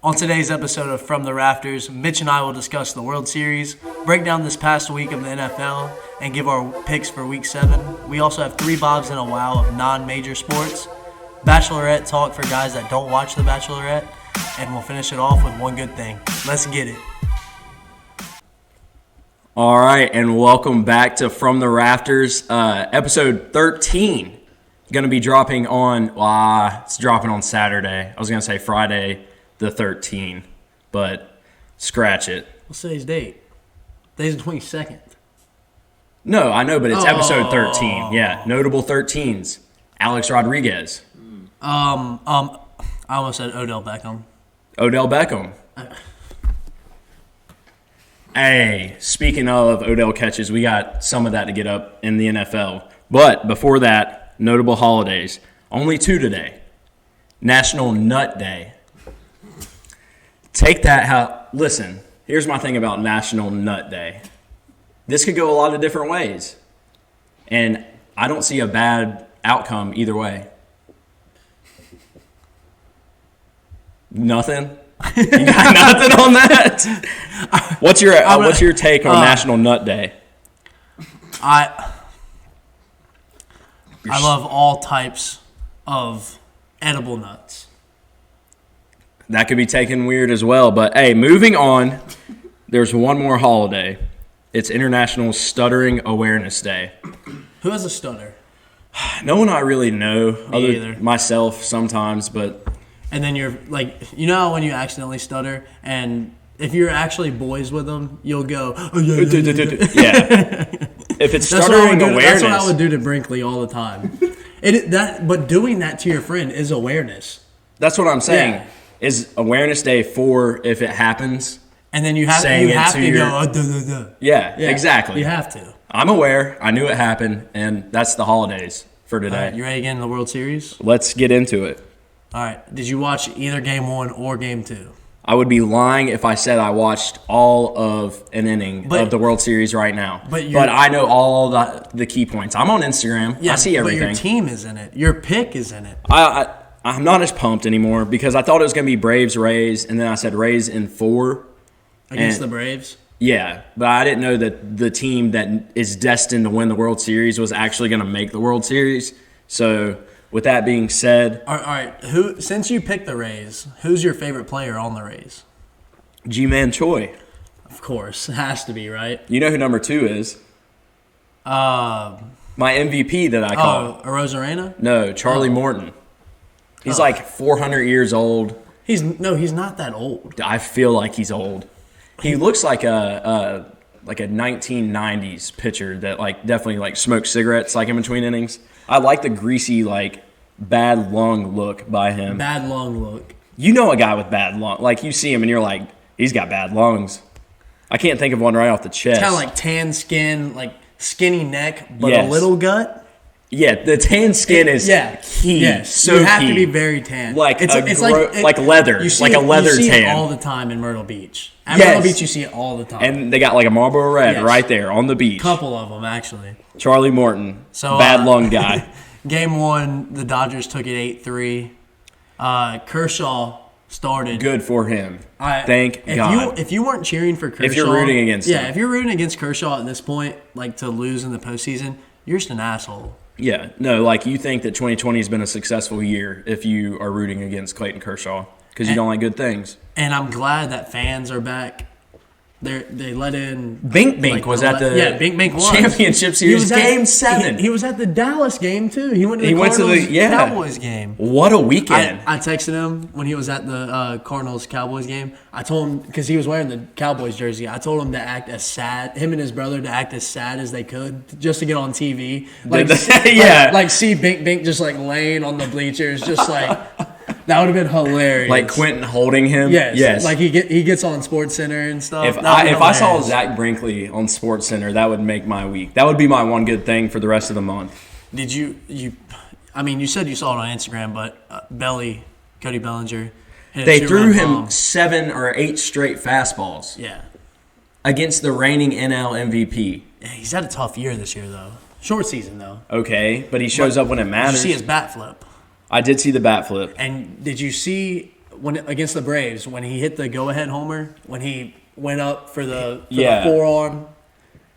On today's episode of From the Rafters, Mitch and I will discuss the World Series, break down this past week of the NFL, and give our picks for Week 7. We also have 3 Bobs and a Wow of non-major sports, Bachelorette talk for guys that don't watch The Bachelorette, and we'll finish it off with one good thing. Let's get it. All right, and welcome back to From the Rafters, episode 13. Going to be dropping on, it's dropping on Saturday. I was going to say Friday the 13th, but scratch it. What's today's date? Today's the 22nd. No, I know, but it's episode 13. Yeah, notable 13s. Alex Rodriguez. I almost said Odell Beckham. Odell Beckham. Hey, speaking of Odell catches, we got some of that to get up in the NFL. But before that, notable holidays. Only 2 today. National Nut Day. Take that how... Listen, here's my thing about National Nut Day. This could go a lot of different ways. And I don't see a bad outcome either way. Nothing? You got nothing on that? What's your take on National Nut Day? I love all types of edible nuts. That could be taken weird as well. But, hey, moving on, there's one more holiday. It's International Stuttering Awareness Day. Who has a stutter? No one I really know. Me either. Myself sometimes, but... And then you're like, you know when you accidentally stutter, and if you're actually boys with them, you'll go, oh, yeah. If it's stuttering awareness. That's what I would do to Brinkley all the time. But doing that to your friend is awareness. That's what I'm saying. Yeah. Is Awareness Day for if it happens. And then you have to go, Yeah, exactly. You have to. I'm aware. I knew it happened, and that's the holidays for today. All right, you ready to get in the World Series? Let's get into it. All right. Did you watch either Game 1 or Game 2? I would be lying if I said I watched all of an inning of the World Series right now. But I know all the key points. I'm on Instagram. Yeah, I see everything. But your team is in it. Your pick is in it. I'm not as pumped anymore because I thought it was going to be Braves-Rays, and then I said Rays in 4. Against the Braves? Yeah, but I didn't know that the team that is destined to win the World Series was actually going to make the World Series. So... With that being said... All right. Since you picked the Rays, who's your favorite player on the Rays? G-Man Choi. Of course. It has to be, right? You know who number 2 is? My MVP that I call. Oh, Arozarena? No, Charlie Morton. He's like 400 years old. He's not that old. I feel like he's old. He looks like a 1990s pitcher that definitely smokes cigarettes in between innings. I like the greasy, bad lung look by him. Bad lung look. You know a guy with bad lung. You see him and you're like, he's got bad lungs. I can't think of one right off the chest. It's kind of like tan skin, skinny neck, but a little gut. Yeah, the tan skin is key. Yes, so you have key. to be very tan. Like leather. You see a leather tan. You see it all the time in Myrtle Beach. At Myrtle Beach, you see it all the time. And they got a Marlboro Red right there on the beach. Couple of them, actually. Charlie Morton, bad lung guy. Game 1, the Dodgers took it 8-3. Kershaw started. Good for him. Thank God. If you weren't cheering for Kershaw. If you're rooting against him. Yeah, if you're rooting against Kershaw at this point, to lose in the postseason, you're just an asshole. Yeah. No, you think that 2020 has been a successful year if you are rooting against Clayton Kershaw because you don't like good things. And I'm glad that fans are back. They let in... Bink was at the championship series game 7. He was at the Dallas game, too. He went to the Cowboys game. What a weekend. I texted him when he was at the Cardinals-Cowboys game. I told him, because he was wearing the Cowboys jersey, I told him to act as sad, him and his brother to act as sad as they could just to get on TV. See Bink just laying on the bleachers, just that would have been hilarious. Quentin holding him? Yes. He gets on SportsCenter and stuff. If I saw Zach Brinkley on SportsCenter, that would make my week. That would be my one good thing for the rest of the month. Did you said you saw it on Instagram, but Cody Bellinger. They threw him 7 or 8 straight fastballs. Yeah. Against the reigning NL MVP. Yeah, he's had a tough year this year, though. Short season, though. Okay, but he shows up when it matters. Did you see his bat flip? I did see the bat flip. And did you see when against the Braves, when he hit the go-ahead homer, when he went up for the Yeah. forearm,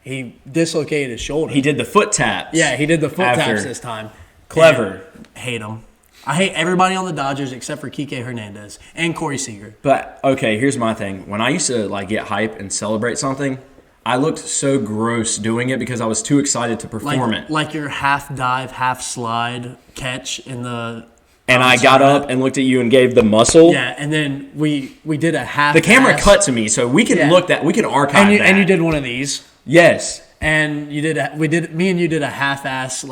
he dislocated his shoulder. He did the foot taps. Yeah, he did the foot after. taps this time. Clever. And hate him. I hate everybody on the Dodgers except for Kike Hernandez and Corey Seager. But, okay, here's my thing. When I used to, get hype and celebrate something, I looked so gross doing it because I was too excited to perform it. Like your half dive, half slide catch in the... And I got up and looked at you and gave the muscle. Yeah, and then we did a half. The camera cut to me, so we can look that. We can archive that. And you did one of these. Yes. And you did. Me and you did a half-ass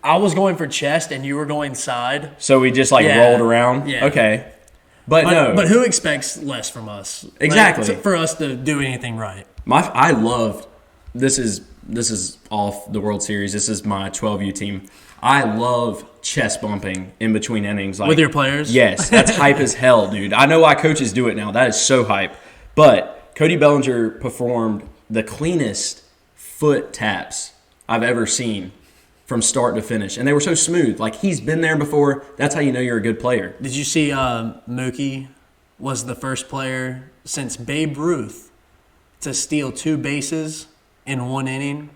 I was going for chest and you were going side. So we just rolled around. Yeah. Okay. But no. But who expects less from us? Exactly. For us to do anything right. I loved. This is off the World Series. This is my 12U team. I love chest bumping in between innings. With your players? Yes, that's hype as hell, dude. I know why coaches do it now. That is so hype. But Cody Bellinger performed the cleanest foot taps I've ever seen from start to finish. And they were so smooth. He's been there before. That's how you know you're a good player. Did you see Mookie was the first player since Babe Ruth to steal 2 bases in 1 inning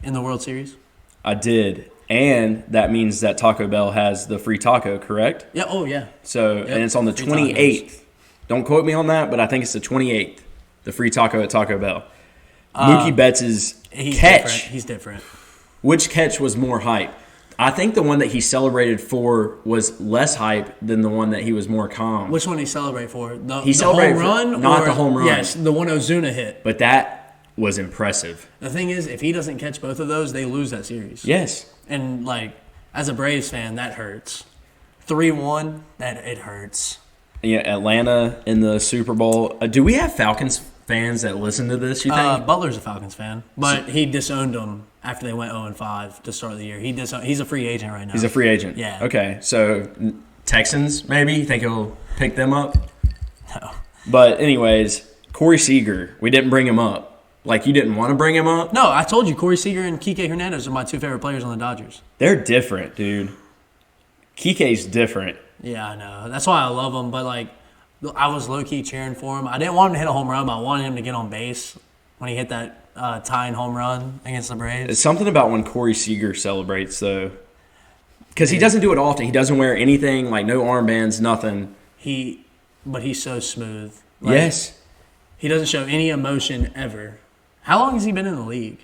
in the World Series? I did. And that means that Taco Bell has the free taco, correct? Yeah. Oh, yeah. So, Yep. And it's on the 28th. Don't quote me on that, but I think it's the 28th. The free taco at Taco Bell. Mookie Betts' catch. He's different. Which catch was more hype? I think the one that he celebrated for was less hype than the one that he was more calm. Which one did he celebrate for? He celebrated home run? Not the home run. Yes, the one Ozuna hit. But that was impressive. The thing is, if he doesn't catch both of those, they lose that series. Yes. And, as a Braves fan, that hurts. 3-1, it hurts. Yeah, Atlanta in the Super Bowl. Do we have Falcons fans that listen to this, you think? Butler's a Falcons fan, but he disowned them after they went 0-5 to start the year. He's a free agent right now. He's a free agent? Yeah. Okay, so Texans, maybe? You think he'll pick them up? No. But anyways, Corey Seager, we didn't bring him up. You didn't want to bring him up? No, I told you Corey Seager and Kike Hernandez are my 2 favorite players on the Dodgers. They're different, dude. Kike's different. Yeah, I know. That's why I love him, but, I was low-key cheering for him. I didn't want him to hit a home run, but I wanted him to get on base when he hit that tying home run against the Braves. It's something about when Corey Seager celebrates, though. Because he doesn't do it often. He doesn't wear anything, no armbands, nothing. But he's so smooth. Yes. He doesn't show any emotion ever. How long has he been in the league?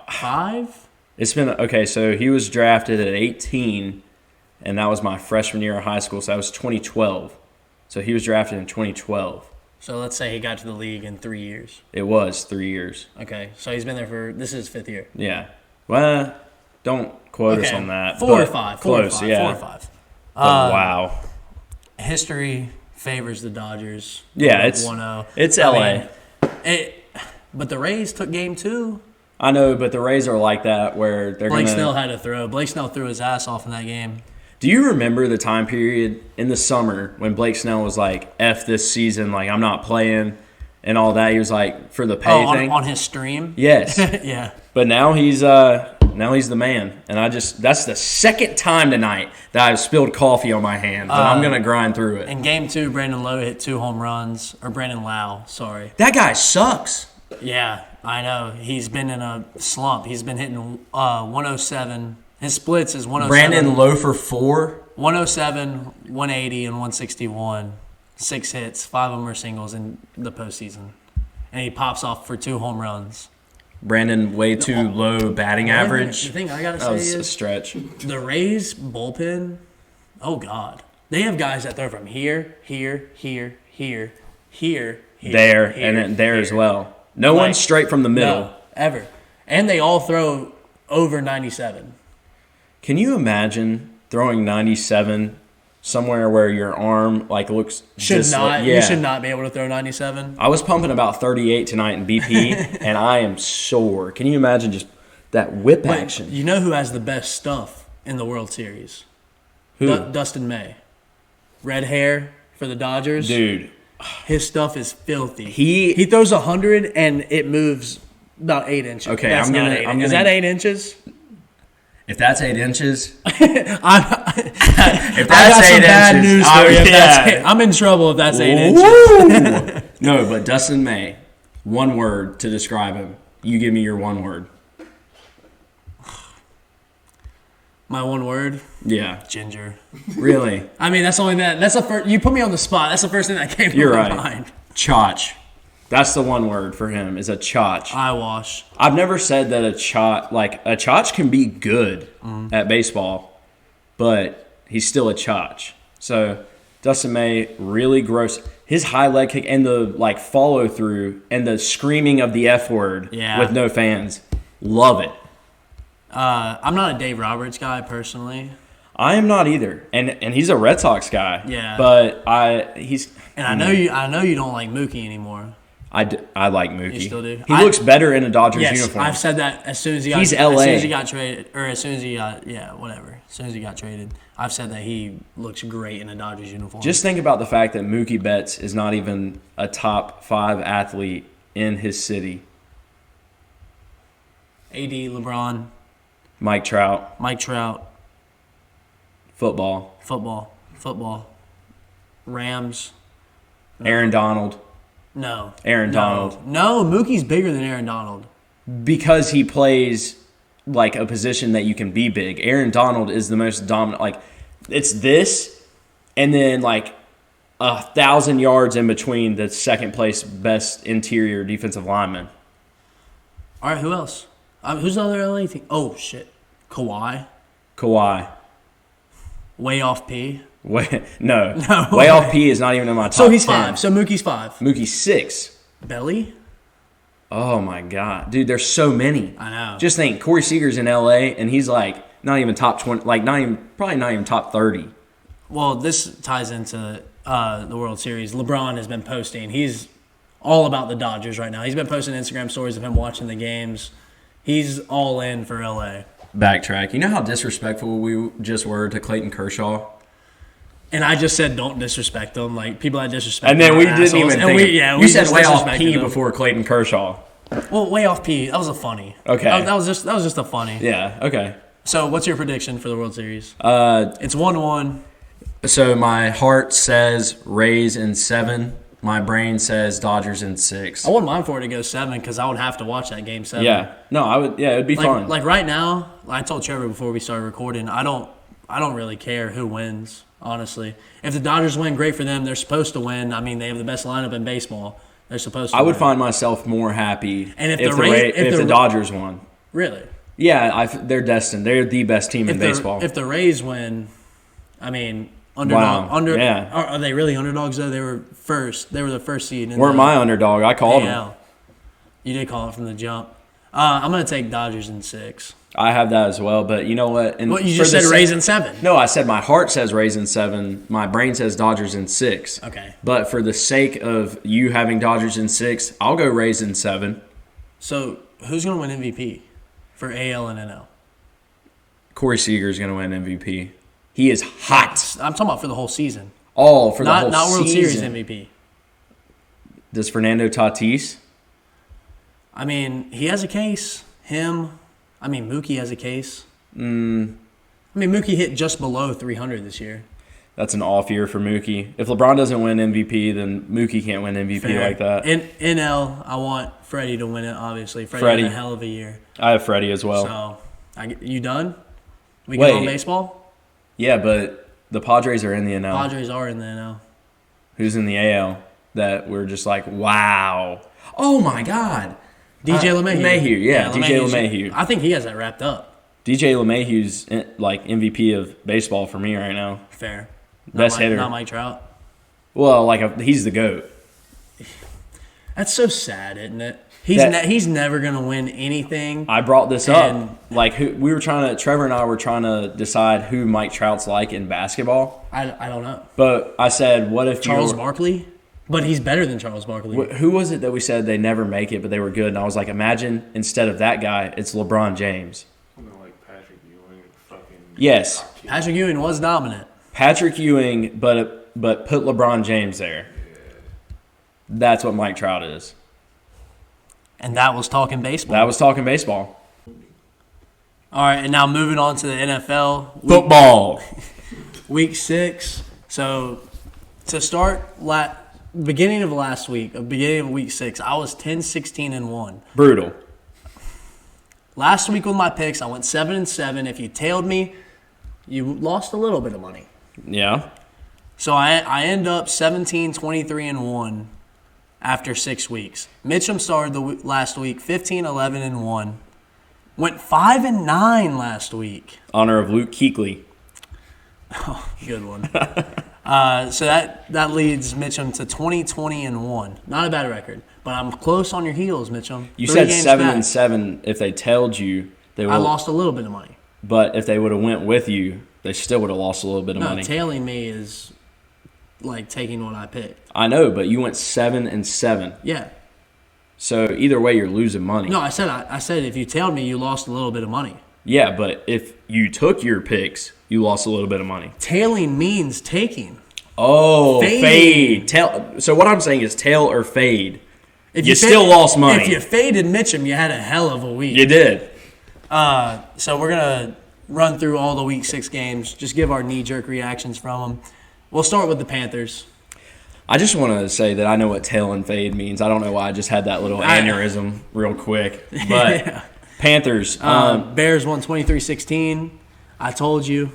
5? It's been, okay, so he was drafted at 18, and that was my freshman year of high school, so that was 2012. So he was drafted in 2012. So let's say he got to the league in 3 years. It was 3 years. Okay, so he's been there this is his 5th year. Yeah. Well, don't quote us on that. 4 or 5. Close, yeah. 4 or 5. Wow. History favors the Dodgers. Yeah, it's 1-0. It's LA. But the Rays took game 2. I know, but the Rays are like that where they're Blake Snell had to throw. Blake Snell threw his ass off in that game. Do you remember the time period in the summer when Blake Snell was like, F this season, I'm not playing and all that? He was like, for the pay thing? On his stream? Yes. Yeah. But now he's the man. And that's the second time tonight that I've spilled coffee on my hand. But I'm going to grind through it. In game 2, Brandon Lowe hit 2 home runs. Or Brandon Lau, sorry. That guy sucks. Yeah, I know. He's been in a slump. He's been hitting 107. His splits is 107. Brandon Lowe for 4? 107, 180, and 161. 6 hits. 5 of them are singles in the postseason. And he pops off for 2 home runs. Brandon, way too low batting average. The thing I got to That say was is a stretch. the Rays bullpen, oh, God. They have guys that throw from here, here, there, And then there as well. No one's straight from the middle. No, ever. And they all throw over 97. Can you imagine throwing 97 somewhere where your arm looks You should not be able to throw 97. I was pumping about 38 tonight in BP, and I am sore. Can you imagine just that whip action? You know who has the best stuff in the World Series? Who? Dustin May. Red hair for the Dodgers. Dude. His stuff is filthy. He throws 100 and it moves about 8 inches. Okay, Is that 8 inches? If that's 8 inches, I'm If I got some bad inches, news for you. I'm in trouble if that's 8 inches. No, but Dustin May, one word to describe him. You give me your one word. My one word? Yeah. Ginger. Really? I mean, that's the first. You put me on the spot. That's the first thing that came to my mind. Chotch. That's the one word for him, is a chotch. Eyewash. I've never said that a chotch can be good at baseball, but he's still a chotch. So Dustin May, really gross. His high leg kick and the follow through and the screaming of the F word with no fans. Love it. I'm not a Dave Roberts guy personally. I am not either, and he's a Red Sox guy. Yeah, but he's. And I know you don't like Mookie anymore. I like Mookie. You still do. He looks better in a Dodgers uniform. I've said that as soon as he got. He's LA. As soon as he got traded, or as soon as he got whatever. As soon as he got traded, I've said that he looks great in a Dodgers uniform. Just think about the fact that Mookie Betts is not even a top 5 athlete in his city. AD, LeBron, Mike Trout, football, Rams, Aaron Donald. No. Aaron Donald. No, Mookie's bigger than Aaron Donald. Because he plays a position that you can be big. Aaron Donald is the most dominant. It's this and then 1,000 yards in between the second place best interior defensive lineman. All right, who else? Who's the other LA team? Oh, shit. Kawhi. Way off P. No. Way off P is not even in my top 10. So he's 5. So Mookie's 5. Mookie's 6. Belly? Oh, my God. Dude, there's so many. I know. Just think, Corey Seager's in L.A., and he's not even top 20, probably not even top 30. Well, this ties into the World Series. LeBron has been posting. He's all about the Dodgers right now. He's been posting Instagram stories of him watching the games. He's all in for L.A. Backtrack. You know how disrespectful we just were to Clayton Kershaw? And I just said don't disrespect them. People that disrespect and then we didn't assholes. even think. We you said way off P them. before Clayton Kershaw. Well, way off P. That was a funny. Okay. That was just a funny. Yeah. Okay. So, what's your prediction for the World Series? It's 1-1. So my heart says Rays in 7. My brain says Dodgers in 6. I wouldn't mind for it to go 7 because I would have to watch that game 7. Yeah. No, I would. Yeah, it'd be fun. Right now, I told Trevor before we started recording, I don't really care who wins. Honestly, if the Dodgers win, great for them. They're supposed to win. I mean, they have the best lineup in baseball. They're supposed to. I would find myself more happy and if the Dodgers won. Really? Yeah, they're destined. They're the best team in baseball. If the Rays win, I mean, underdog. Yeah. Are they really underdogs though? They were first. They were the first seed. Weren't my underdog. I called them. You did call it from the jump. I'm gonna take Dodgers in 6. I have that as well, but you know what? You just said Rays in 7. No, I said my heart says Rays in 7. My brain says Dodgers in 6. Okay. But for the sake of you having Dodgers in 6, I'll go Rays in 7. So who's going to win MVP for AL and NL? Corey Seager's going to win MVP. He is hot. I'm talking about for the whole season. Oh, for the whole season. Not World Series MVP. Does Fernando Tatis? I mean, he has a case. Mookie has a case. Mookie hit just below 300 this year. That's an off year for Mookie. If LeBron doesn't win MVP, then Mookie can't win MVP Fair. like that. In NL, I want Freddie to win it, obviously. Freddie had a hell of a year. I have Freddie as well. So, you done? We good on baseball? Yeah, but the Padres are in the NL. Padres are in the NL. Who's in the AL that we're just like, wow. Oh, my God. DJ LeMahieu. Yeah, DJ LeMahieu. I think he has that wrapped up. DJ LeMahieu's MVP of baseball for me right now. Fair. Best hitter. Not Mike Trout. Well, he's the GOAT. That's so sad, isn't it? He's never going to win anything. I brought this up. Trevor and I were trying to decide who Mike Trout's like in basketball. I don't know. But I said, what if Charles Barkley? But he's better than Charles Barkley. Who was it that we said they never make it, but they were good? And I was like, imagine instead of that guy, it's LeBron James. Like Patrick Ewing, Yes. Patrick Ewing was dominant. Patrick Ewing, but put LeBron James there. Yeah. That's what Mike Trout is. And that was talking baseball. All right, and now moving on to the NFL. Football. Week 6. So to start beginning of week 6, I was 10-16-1. Brutal. Last week with my picks, I went 7-7. If you tailed me, you lost a little bit of money. Yeah. So I end up 17-23-1 after 6 weeks. Mitchum started the last week 15-11-1. Went 5-9 last week. Honor of Luke Kuechly. Oh, good one. So that leads Mitchum to 20-20-1. Not a bad record, but I'm close on your heels, Mitchum. You 3 said games 7-7. back. If they tailed you, they would. I lost a little bit of money. But if they would have went with you, they still would have lost a little bit of No, money. tailing me is like taking what I picked. I know, but you went 7-7. Yeah. So either way, you're losing money. No, I said if you tailed me, you lost a little bit of money. Yeah, but if you took your picks, you lost a little bit of money. Tailing means taking. Oh, Fading. fade. So what I'm saying is tail or fade. If You still lost money. If you faded Mitchum, you had a hell of a week. You did. So we're going to run through all the Week 6 games, just give our knee-jerk reactions from them. We'll start with the Panthers. I just want to say that I know what tail and fade means. I don't know why I just had that little aneurysm real quick. But Yeah. Panthers. Bears won 23-16. I told you.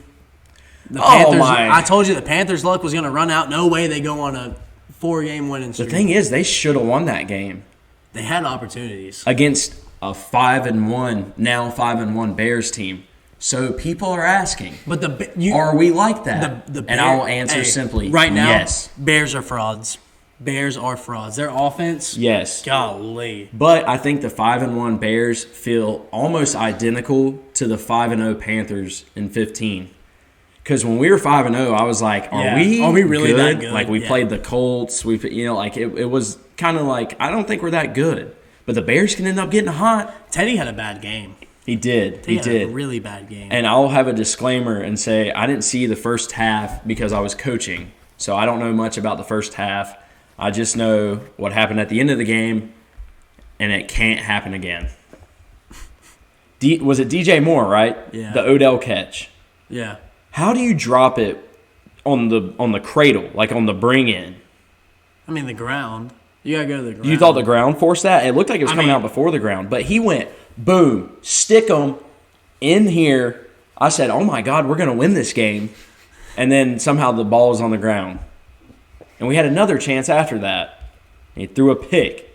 My. I told you the Panthers' luck was going to run out. No way they go on a 4-game winning The streak. thing is, they should have won that game They had opportunities. against a 5-1, now 5-1 Bears team. So people are asking, But are we like that? And I will answer simply, right now, yes. Bears are frauds. Bears are frauds. Their offense, Yes. golly. But I think the 5-1 Bears feel almost identical to the 5-0 Panthers in 15. Because when we were 5-0, I was like, Yeah. are we really good? that good? Like we Yeah. played the Colts. It was kind of like, I don't think we're that good. But the Bears can end up getting hot. Teddy had a bad game. He did. He had a really bad game. And I'll have a disclaimer and say I didn't see the first half because I was coaching. So I don't know much about the first half. I just know what happened at the end of the game, and it can't happen again. Was it DJ Moore, right? Yeah. The Odell catch. Yeah. How do you drop it on the cradle, like on the bring in? I mean, the ground. You got to go to the ground. You thought the ground forced that? It looked like it was coming mean- out before the ground, but he went boom, stick him in here. I said, "Oh my God, we're gonna win this game," and then somehow the ball was on the ground, and we had another chance after that. He threw a pick.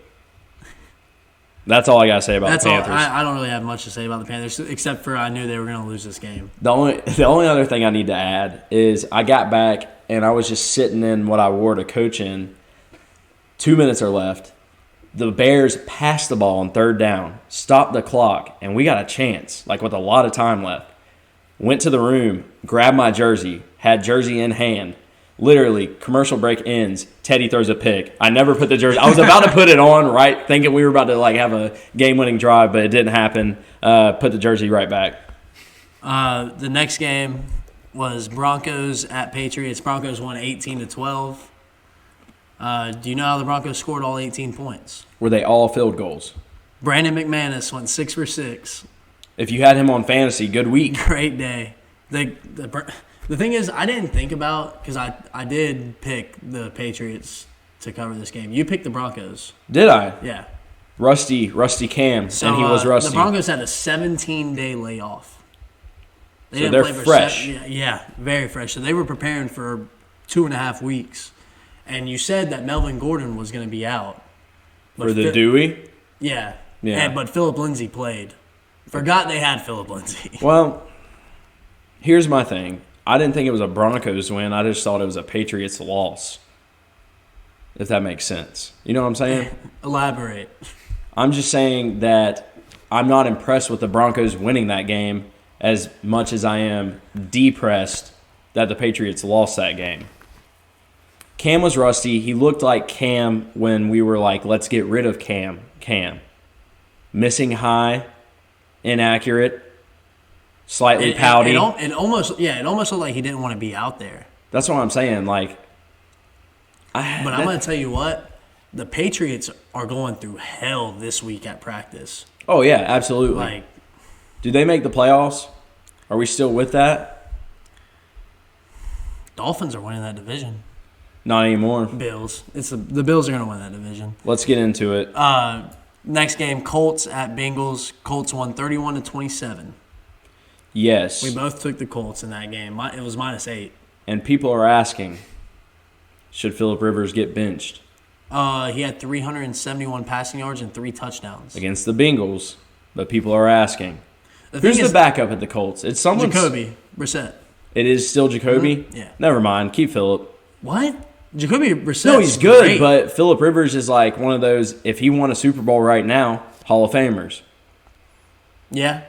That's all I gotta say about That's the all. Panthers. I don't really have much to say about the Panthers, except for I knew they were going to lose this game. The only other thing I need to add is I got back and I was just sitting in what I wore to coach in. 2 minutes are left. The Bears passed the ball on third down, stopped the clock, and we got a chance, like with a lot of time left. Went to the room, grabbed my jersey, had jersey in hand. Literally, commercial break ends. Teddy throws a pick. I never put the jersey. I was about to put it on, right, thinking we were about to like have a game-winning drive, but it didn't happen. Put the jersey right back. The next game was Broncos at Patriots. Broncos won 18-12. Do you know how the Broncos scored all 18 points? Were they all field goals? Brandon McManus went 6 for 6. If you had him on fantasy, good week. Great day. The thing is, I didn't think about, because I did pick the Patriots to cover this game. You picked the Broncos. Did I? Yeah. Rusty Cam, So, and he was rusty. The Broncos had a 17-day layoff. So they're fresh. Yeah, very fresh. So they were preparing for 2.5 weeks. And you said that Melvin Gordon was going to be out. But For the Dewey? Yeah. Yeah. But Philip Lindsay played. Forgot they had Philip Lindsay. Well, here's my thing. I didn't think it was a Broncos win. I just thought it was a Patriots loss, if that makes sense. You know what I'm saying? Elaborate. I'm just saying that I'm not impressed with the Broncos winning that game as much as I am depressed that the Patriots lost that game. Cam was rusty. He looked like Cam when we were like, let's get rid of Cam. Missing high, inaccurate, slightly pouty. It almost looked like he didn't want to be out there. That's what I'm saying. Like, I'm going to tell you what. The Patriots are going through hell this week at practice. Oh, yeah, absolutely. Like, do they make the playoffs? Are we still with that? Dolphins are winning that division. Not anymore. Bills. The Bills are going to win that division. Let's get into it. Next game, Colts at Bengals. Colts won 31-27. Yes. We both took the Colts in that game. It was -8. And people are asking, should Phillip Rivers get benched? He had 371 passing yards and 3 touchdowns. Against the Bengals. But people are asking. Who's thing the is, backup at the Colts? It's someone. Jacoby Brissett. It is still Jacoby? Mm-hmm. Yeah. Never mind. Keep Phillip. What? Jacoby Brissett. No, he's good, great. but Phillip Rivers is like one of those, if he won a Super Bowl right now, Hall of Famers. Yeah.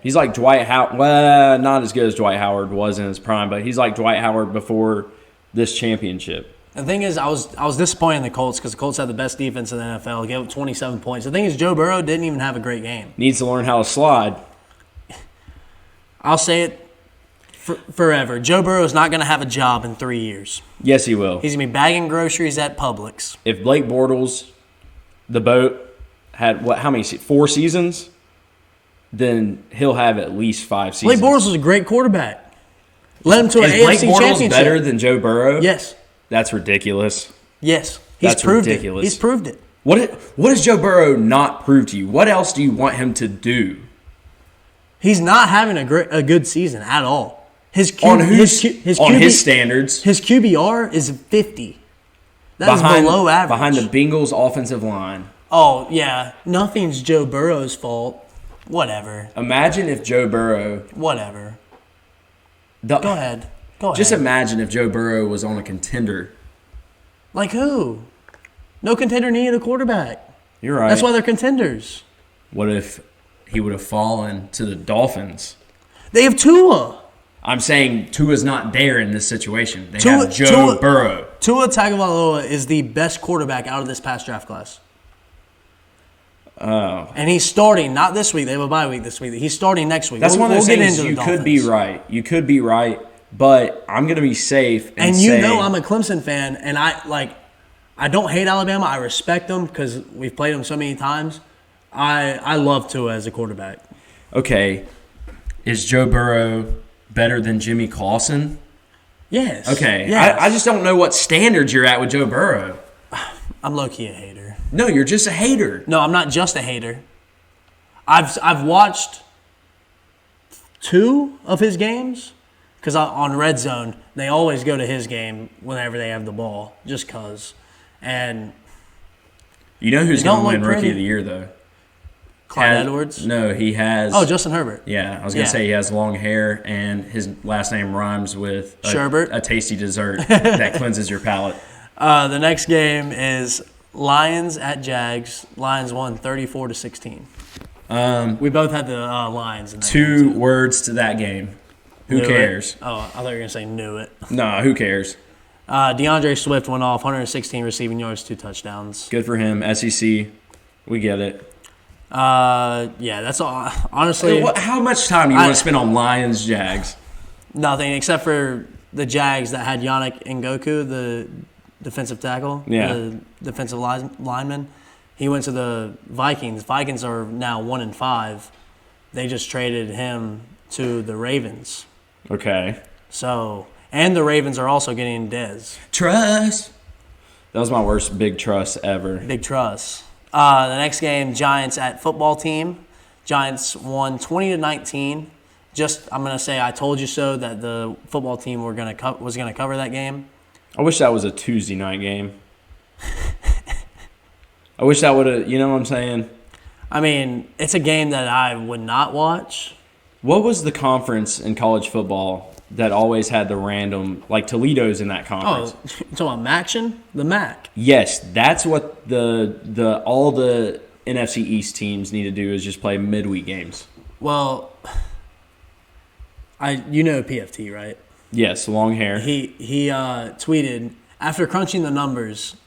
He's like Dwight Howard. Well, not as good as Dwight Howard was in his prime, but he's like Dwight Howard before this championship. The thing is, I was disappointed in the Colts because the Colts had the best defense in the NFL. Gave up 27 points. The thing is, Joe Burrow didn't even have a great game. Needs to learn how to slide. I'll say it forever. Joe Burrow is not going to have a job in 3 years. Yes, he will. He's going to be bagging groceries at Publix. If Blake Bortles, the boat, had how many? 4 seasons? Then he'll have at least 5 seasons. Blake Bortles was a great quarterback. Led him to an Is Blake AFC Bortles championship. better than Joe Burrow? Yes. That's ridiculous. Yes. He's That's proved ridiculous. it. He's proved it. What does Joe Burrow not prove to you? What else do you want him to do? He's not having a good season at all. His his standards. His QBR is 50. That is below average. Behind the Bengals' offensive line. Oh, yeah. Nothing's Joe Burrow's fault. Whatever. Imagine if Joe Burrow... Whatever. Go ahead. Just imagine if Joe Burrow was on a contender. Like who? No contender needed a quarterback. You're right. That's why they're contenders. What if he would have fallen to the Dolphins? They have Tua. I'm saying Tua's not there in this situation. They have Joe Burrow. Tua Tagovailoa is the best quarterback out of this past draft class. Oh. And he's starting, not this week. They have a bye week this week. He's starting next week. That's one of those things you could be right. You could be right, but I'm going to be safe and say... And you know I'm a Clemson fan, and I don't hate Alabama. I respect them because we've played them so many times. I love Tua as a quarterback. Okay. Is Joe Burrow better than Jimmy Clausen? Yes. Okay. Yes. I just don't know what standards you're at with Joe Burrow. I'm low-key a hater. No, you're just a hater. No, I'm not just a hater. I've watched 2 of his games because on Red Zone, they always go to his game whenever they have the ball, just because. And you know who's going to win look Rookie pretty. of the Year, though? Clyde Edwards? No, he has... Oh, Justin Herbert. Yeah, I was going to say he has long hair, and his last name rhymes with Sherbert. A tasty dessert that cleanses your palate. The next game is Lions at Jags. Lions won 34-16. We both had the Lions in that 2 game, words to that game. Who cares? Oh, I thought you were going to say knew it. No, who cares? DeAndre Swift went off, 116 receiving yards, 2 touchdowns. Good for him. SEC, we get it. Yeah, that's all. Honestly, How much time do you want to spend on Lions, Jags? nothing except for the Jags that had Yannick Ngakoue, the defensive tackle, the defensive lineman. He went to the Vikings. Vikings are now 1-5. They just traded him to the Ravens. Okay. So, and the Ravens are also getting Dez. Trust. That was my worst big trust ever. Big trust. The next game, Giants at football team. Giants won 20-19. I'm going to say I told you so that the football team was going to cover that game. I wish that was a Tuesday night game. I wish that would have, you know what I'm saying? I mean, it's a game that I would not watch. What was the conference in college football that always had the random, like Toledo's in that conference? Oh, you talking about Maction? The MAC. Yes, that's what all the NFC East teams need to do is just play midweek games. Well, you know PFT, right? Yes, long hair. He tweeted after crunching the numbers,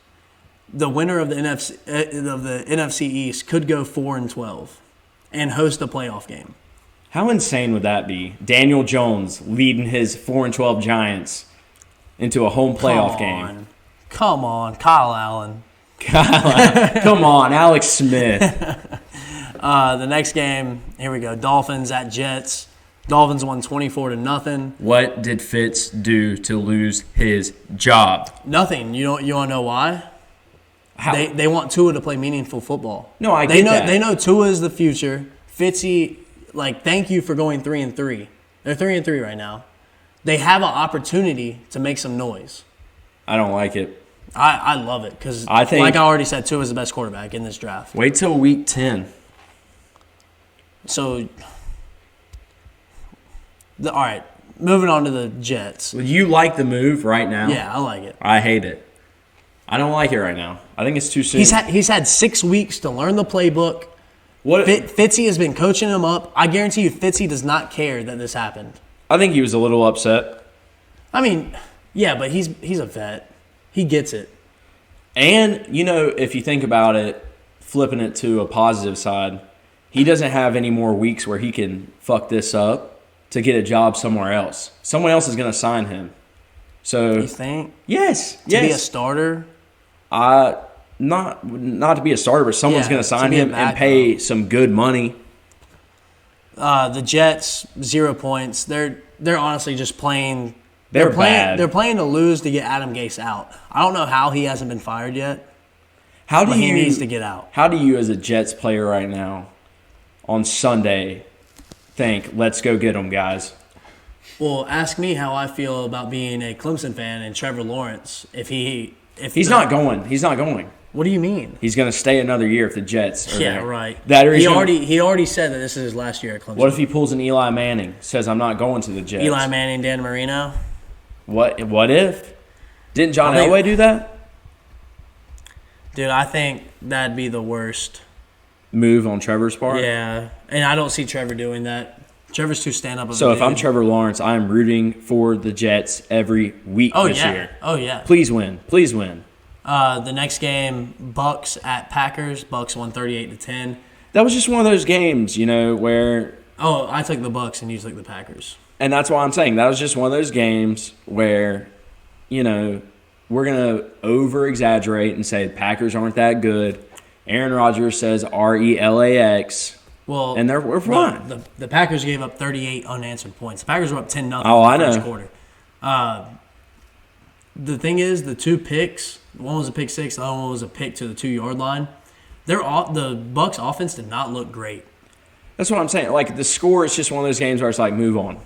the winner of the NFC East could go 4-12 and host a playoff game. How insane would that be? Daniel Jones leading his 4-12 Giants into a home playoff game. Come on, Kyle Allen. Come on, Alex Smith. The next game, here we go. Dolphins at Jets. Dolphins won 24-0. What did Fitz do to lose his job? Nothing. You want to know why? How? They want Tua to play meaningful football. No, I they get know that. they know Tua is the future. Fitzy, thank you for going 3-3. They're 3-3 right now. They have an opportunity to make some noise. I don't like it. I love it because, like I already said, Tua is the best quarterback in this draft. Wait till week 10. So, all right, moving on to the Jets. You like the move right now? Yeah, I like it. I hate it. I don't like it right now. I think it's too soon. He's had 6 weeks to learn the playbook. Fitzy has been coaching him up. I guarantee you Fitzy does not care that this happened. I think he was a little upset. I mean, yeah, but he's a vet. He gets it. And, if you think about it, flipping it to a positive side, he doesn't have any more weeks where he can fuck this up to get a job somewhere else. Someone else is going to sign him. So You think? Yes. To be a starter? Not to be a starter, but someone's going to sign him and pay some good money. The Jets, 0 points. They're honestly just playing. They're bad. They're playing to lose to get Adam Gase out. I don't know how he hasn't been fired yet. He needs to get out. How do you, as a Jets player right now, on Sunday, think, let's go get them, guys? Well, ask me how I feel about being a Clemson fan and Trevor Lawrence. He's not going. He's not going. What do you mean? He's going to stay another year if the Jets are there. Right. He already said that this is his last year at Clemson. What if he pulls an Eli Manning, says I'm not going to the Jets? Eli Manning, Dan Marino. What if? Didn't John Elway do that? Dude, I think that'd be the worst Move on Trevor's part? Yeah, and I don't see Trevor doing that. Trevor's too stand-up. So if I'm Trevor Lawrence, I am rooting for the Jets every week this year. Oh, yeah. Please win. Please win. The next game, Bucks at Packers. Bucks won 38-10. That was just one of those games, where... Oh, I took the Bucks and you took the Packers. And that's why I'm saying that was just one of those games where, we're going to over-exaggerate and say the Packers aren't that good. Aaron Rodgers says RELAX. Well, and we're fine. The Packers gave up 38 unanswered points. The Packers were up 10-0 in the first quarter. The thing is, the 2 picks, one was a pick 6, the other one was a pick to the 2-yard line. The Bucks offense did not look great. That's what I'm saying. Like, the score is just one of those games where it's like, move on.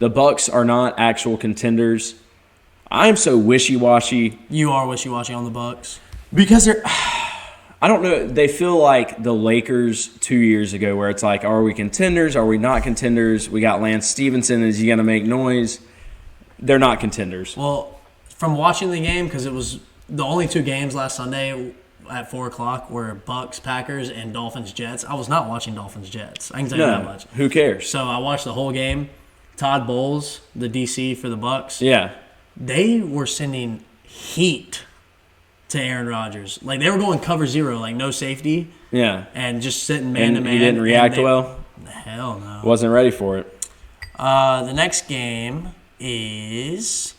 The Bucks are not actual contenders. I am so wishy-washy. You are wishy-washy on the Bucks. Because they're... I don't know. They feel like the Lakers 2 years ago where it's like, are we contenders? Are we not contenders? We got Lance Stevenson. Is he going to make noise? They're not contenders. Well, from watching the game, because it was the only 2 games last Sunday at 4 o'clock were Bucks, Packers, and Dolphins, Jets. I was not watching Dolphins, Jets. I can tell you that much. Who cares? So I watched the whole game. Todd Bowles, the DC for the Bucks. Yeah. They were sending heat to Aaron Rodgers. Like, they were going cover 0, like no safety. Yeah. And just sitting man-to-man. He didn't react well? Hell no. Wasn't ready for it. The next game is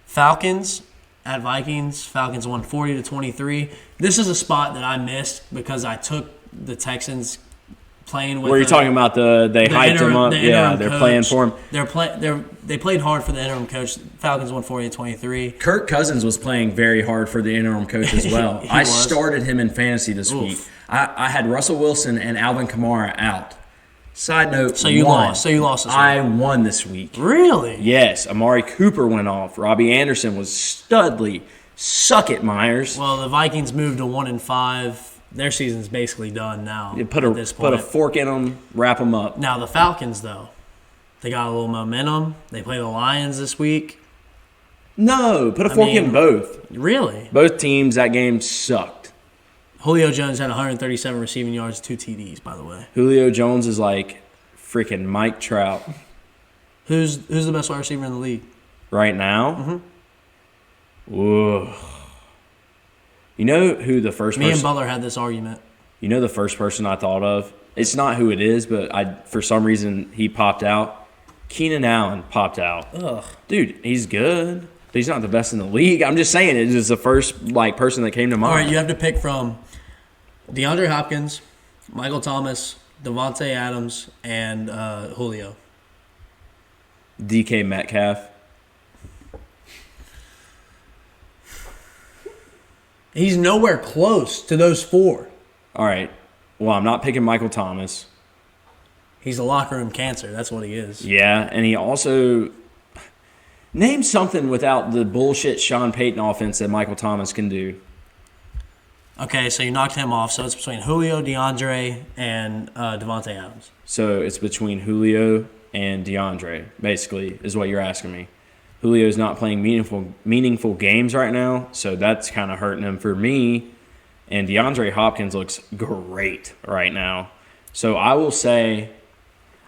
Falcons at Vikings. Falcons won 40-23. This is a spot that I missed because I took the Texans playing with. Were you talking about they hyped him up? Yeah, they're coach. playing for him. They played hard for the interim coach. Falcons won 40-23. Kirk Cousins was playing very hard for the interim coach as well. I started him in fantasy this week. I had Russell Wilson and Alvin Kamara out. Side note, So you lost this week. I won this week. Really? Yes. Amari Cooper went off. Robbie Anderson was studly. Suck it, Myers. Well, the Vikings moved to 1-5. Their season's basically done now. You put a fork in them, wrap them up. Now the Falcons, though, they got a little momentum. They play the Lions this week. No, put a fork in both. Really? Both teams, that game sucked. Julio Jones had 137 receiving yards, 2 TDs, by the way. Julio Jones is like freaking Mike Trout. Who's the best wide receiver in the league? Right now? Mm-hmm. Whoa. You know who the first person... Me and Butler had this argument. You know the first person I thought of? It's not who it is, but for some reason he popped out. Keenan Allen popped out. Ugh. Dude, he's good. But he's not the best in the league. I'm just saying it is the first person that came to mind. All right, you have to pick from DeAndre Hopkins, Michael Thomas, Devontae Adams, and Julio. DK Metcalf. He's nowhere close to those four. All right. Well, I'm not picking Michael Thomas. He's a locker room cancer. That's what he is. Yeah, and he also name something without the bullshit Sean Payton offense that Michael Thomas can do. Okay, so you knocked him off. So it's between Julio, DeAndre, and Devontae Adams. So it's between Julio and DeAndre, basically, is what you're asking me. Julio's not playing meaningful games right now, so that's kind of hurting him for me. And DeAndre Hopkins looks great right now. So I will say,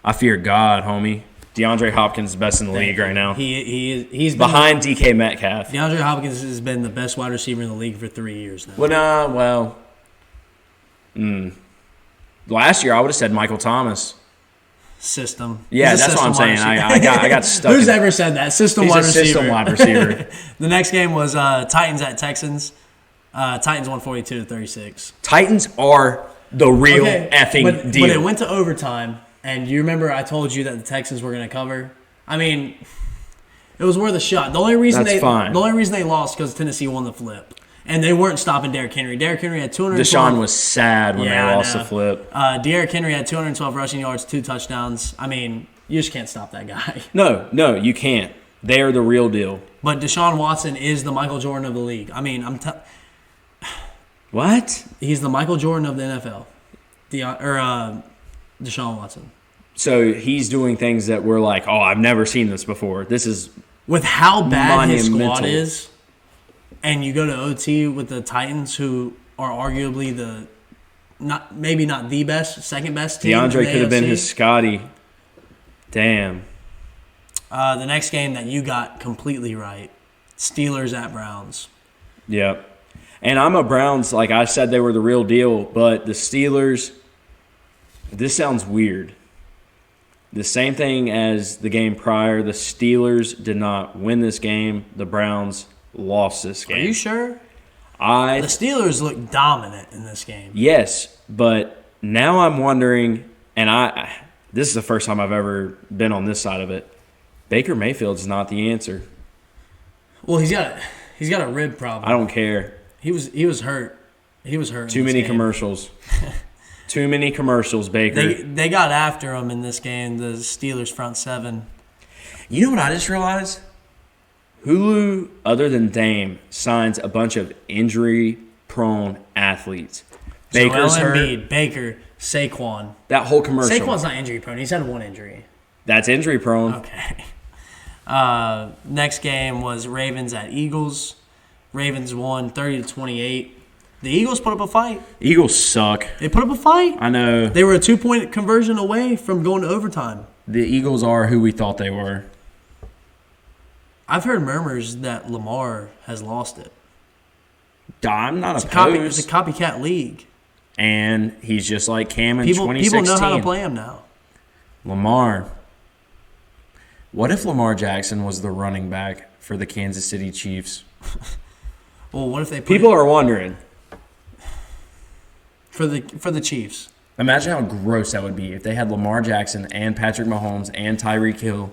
I fear God, homie. DeAndre Hopkins is best in the league right now. He's behind DK Metcalf. DeAndre Hopkins has been the best wide receiver in the league for 3 years now. Last year I would have said Michael Thomas. System. Yeah, that's what I'm saying. I got stuck. Who's ever said that? System He's wide a receiver. system wide receiver. The next game was Titans at Texans. Titans won 42-36. Titans are the real effing deal. But it went to overtime, and you remember I told you that the Texans were going to cover. I mean, it was worth a shot. The only reason they lost because Tennessee won the flip. And they weren't stopping Derrick Henry. Derrick Henry had 212. Deshaun was sad when they lost the flip. Derrick Henry had 212 rushing yards, 2 touchdowns. I mean, you just can't stop that guy. No, you can't. They are the real deal. But Deshaun Watson is the Michael Jordan of the league. I mean, What? He's the Michael Jordan of the NFL. Deshaun Watson. So he's doing things that we're like, oh, I've never seen this before. This is with how bad his monumental. squad is. And you go to OT with the Titans, who are arguably maybe not the best, second best team. DeAndre could have been his Scotty. Damn. The next game that you got completely right, Steelers at Browns. Yep. And I'm a Browns, like I said, they were the real deal. But the Steelers, this sounds weird. The same thing as the game prior. The Steelers did not win this game. The Browns lost this game. Are you sure? The Steelers look dominant in this game. Yes, but now I'm wondering, and this is the first time I've ever been on this side of it. Baker Mayfield's not the answer. Well, he's got a rib problem. I don't care. He was hurt. He was hurt. Too many commercials. Too many commercials, Baker. They got after him in this game. The Steelers front seven. You know what I just realized? Hulu, other than Dame, signs a bunch of injury-prone athletes. Baker's Joel hurt. Embiid, Baker, Saquon. That whole commercial. Saquon's not injury-prone. He's had one injury. That's injury-prone. Okay. Next game was Ravens at Eagles. Ravens won 30-28. The Eagles put up a fight. Eagles suck. They put up a fight. I know. They were a 2-point conversion away from going to overtime. The Eagles are who we thought they were. I've heard murmurs that Lamar has lost it. I'm not It's a copycat league. And he's just like Cam in 2016. People know how to play him now. Lamar. What if Lamar Jackson was the running back for the Kansas City Chiefs? Well, what if they People are wondering. For the Chiefs. Imagine how gross that would be if they had Lamar Jackson and Patrick Mahomes and Tyreek Hill.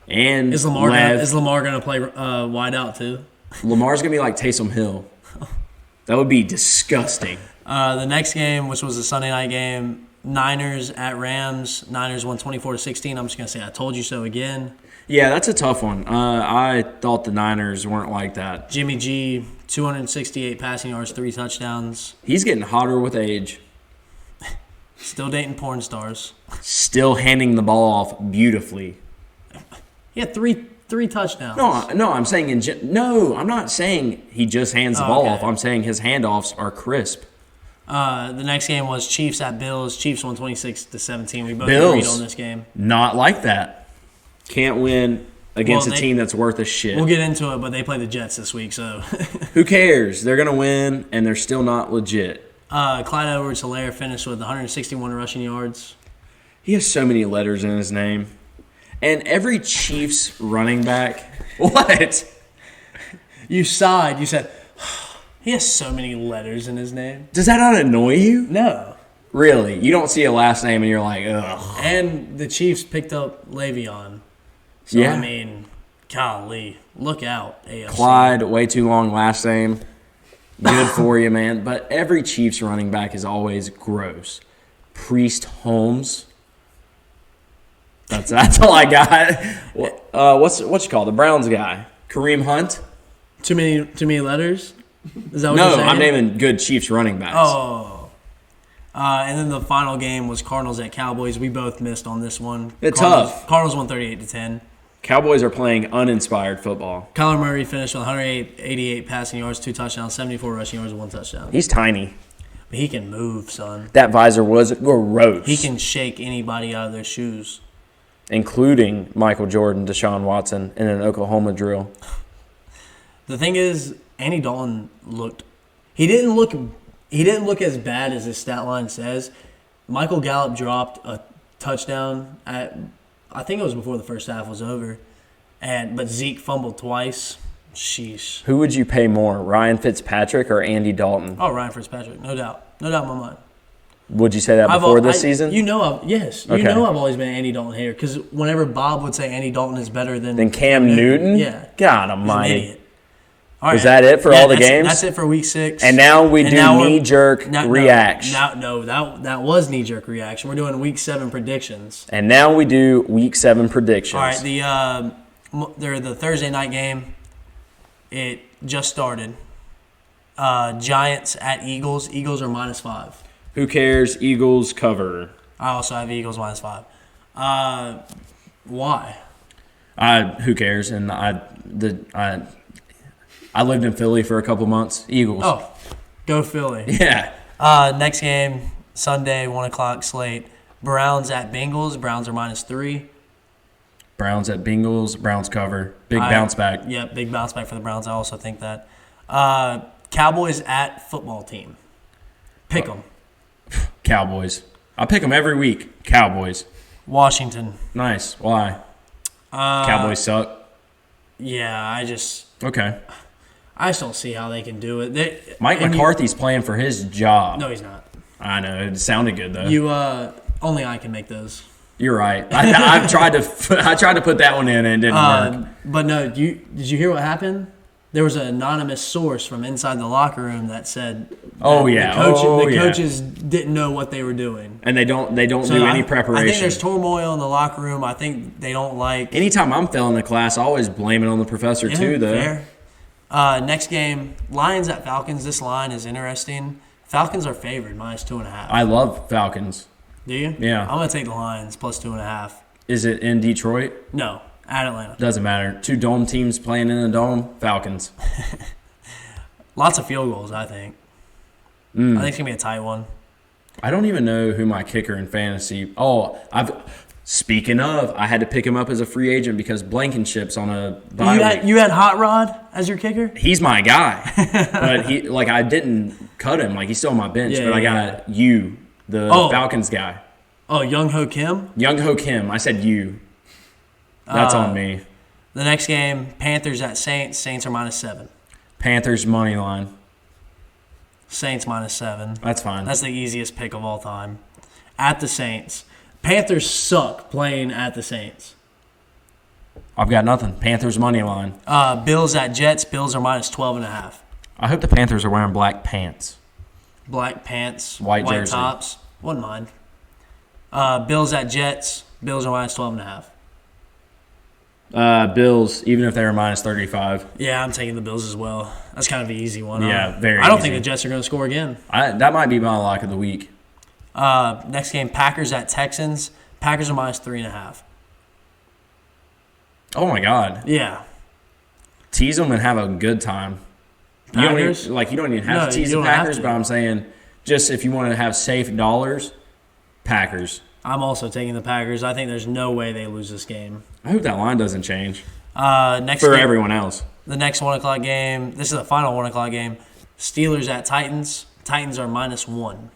And is Lamar going to play wide out too? Lamar's going to be like Taysom Hill. That would be disgusting. The next game, which was a Sunday night game, Niners at Rams. Niners won 24-16. I'm just going to say I told you so again. Yeah, that's a tough one. I thought the Niners weren't like that. Jimmy G, 268 passing yards, 3 touchdowns. He's getting hotter with age. Still dating porn stars. Still handing the ball off beautifully. He had three touchdowns. No, I'm saying I'm not saying he just hands the ball off. I'm saying his handoffs are crisp. The next game was Chiefs at Bills. Chiefs won 26-17. We both Bills, agreed on this game. Not like that. Can't win against a team that's worth a shit. We'll get into it, but they play the Jets this week, so. Who cares? They're going to win, and they're still not legit. Clyde Edwards-Helaire finished with 161 rushing yards. He has so many letters in his name. And every Chiefs running back. What? You sighed. You said, he has so many letters in his name. Does that not annoy you? No. Really? You don't see a last name and you're like, ugh. And the Chiefs picked up Le'Veon. So, Yeah. I mean, golly, look out, AFC. Clyde, way too long last name. Good for you, man. But every Chiefs running back is always gross. Priest Holmes. That's all I got. What's you call the Browns guy? Kareem Hunt? Too many letters? Is that what No, you're saying? I'm naming good Chiefs running backs. Oh. And then the final game was Cardinals at Cowboys. We both missed on this one. It's Cardinals, tough. Cardinals won 38-10. Cowboys are playing uninspired football. Kyler Murray finished with 188 passing yards, 2 touchdowns, 74 rushing yards, 1 touchdown. He's tiny. But he can move, son. That visor was gross. He can shake anybody out of their shoes. Including Michael Jordan, Deshaun Watson, in an Oklahoma drill. The thing is, Andy Dalton looked. He didn't look as bad as his stat line says. Michael Gallup dropped a touchdown at, I think it was before the first half was over, but Zeke fumbled twice. Sheesh. Who would you pay more, Ryan Fitzpatrick or Andy Dalton? Oh, Ryan Fitzpatrick, no doubt in my mind. Would you say that before this season? Yes. Okay. You know I've always been an Andy Dalton hater because whenever Bob would say Andy Dalton is better than Then Cam Newton? yeah, God he's an almighty. idiot. All Was that it for all the games? That's it for week 6. And now we do knee-jerk reaction. That was knee-jerk reaction. We're doing week 7 predictions. And now we do week 7 predictions. All right, the Thursday night game, it just started. Giants at Eagles. Eagles are -5. Who cares? Eagles cover. I also have Eagles -5. Why? Who cares? And I lived in Philly for a couple months. Eagles. Oh, go Philly. Yeah. Next game, Sunday, 1 o'clock slate. Browns at Bengals. Browns are -3. Browns at Bengals. Browns cover. Big bounce back. Yeah, big bounce back for the Browns. I also think that. Cowboys at football team. Pick them. Cowboys. I pick them every week. Cowboys. Washington. Nice. Why? Cowboys suck. Yeah, I just don't see how they can do it. Mike McCarthy's playing for his job. No, he's not. I know. It sounded good, though. Only I can make those. You're right. I tried to put that one in and it didn't work. But no, did you hear what happened? There was an anonymous source from inside the locker room that said the coaches didn't know what they were doing. And they don't do any preparation. I think there's turmoil in the locker room. I think they don't like. Anytime I'm failing a class, I always blame it on the professor too, though. Fair. Next game, Lions at Falcons. This line is interesting. Falcons are favored -2.5. I love Falcons. Do you? Yeah. I'm gonna take the Lions +2.5. Is it in Detroit? No, at Atlanta. Doesn't matter. 2 dome teams playing in a dome. Falcons. Lots of field goals, I think. I think it's gonna be a tight one. I don't even know who my kicker in fantasy. Speaking of, I had to pick him up as a free agent because Blankenship's on a bye week. You had Hot Rod as your kicker? He's my guy, but I didn't cut him. He's still on my bench. Yeah, but I got the Falcons guy. Oh, Young Ho Kim? Young Ho Kim. I said you. That's on me. The next game, Panthers at Saints. Saints are -7. Panthers money line. Saints -7. That's fine. That's the easiest pick of all time. At the Saints. Panthers suck playing at the Saints. I've got nothing. Panthers money line. Bills at Jets. Bills are -12.5. I hope the Panthers are wearing black pants. Black pants, White white jersey. tops. Wouldn't mind. Bills at Jets. Bills are -12.5. Bills, even if they were -35. Yeah, I'm taking the Bills as well. That's kind of the easy one. Yeah, very I don't easy. think the Jets are going to score again. That might be my lock of the week. Next game, Packers at Texans. Packers are -3.5. Oh, my God. Yeah. Tease them and have a good time. Packers? You don't even have to tease the Packers, but I'm saying just if you want to have safe dollars, Packers. I'm also taking the Packers. I think there's no way they lose this game. I hope that line doesn't change Next for game, everyone else. The next 1 o'clock game. This is the final 1 o'clock game. Steelers at Titans. Titans are -1.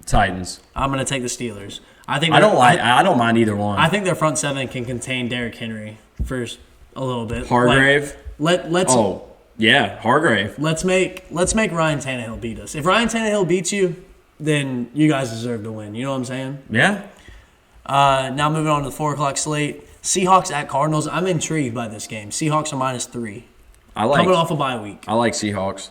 Titans. I'm going to take the Steelers. I don't mind either one. I think their front seven can contain Derrick Henry for a little bit. Hargrave. Hargrave. Let's make Ryan Tannehill beat us. If Ryan Tannehill beats you, then you guys deserve to win. You know what I'm saying? Yeah. Now moving on to the 4 o'clock slate. Seahawks at Cardinals. I'm intrigued by this game. Seahawks are -3. Coming off a bye week. I like Seahawks.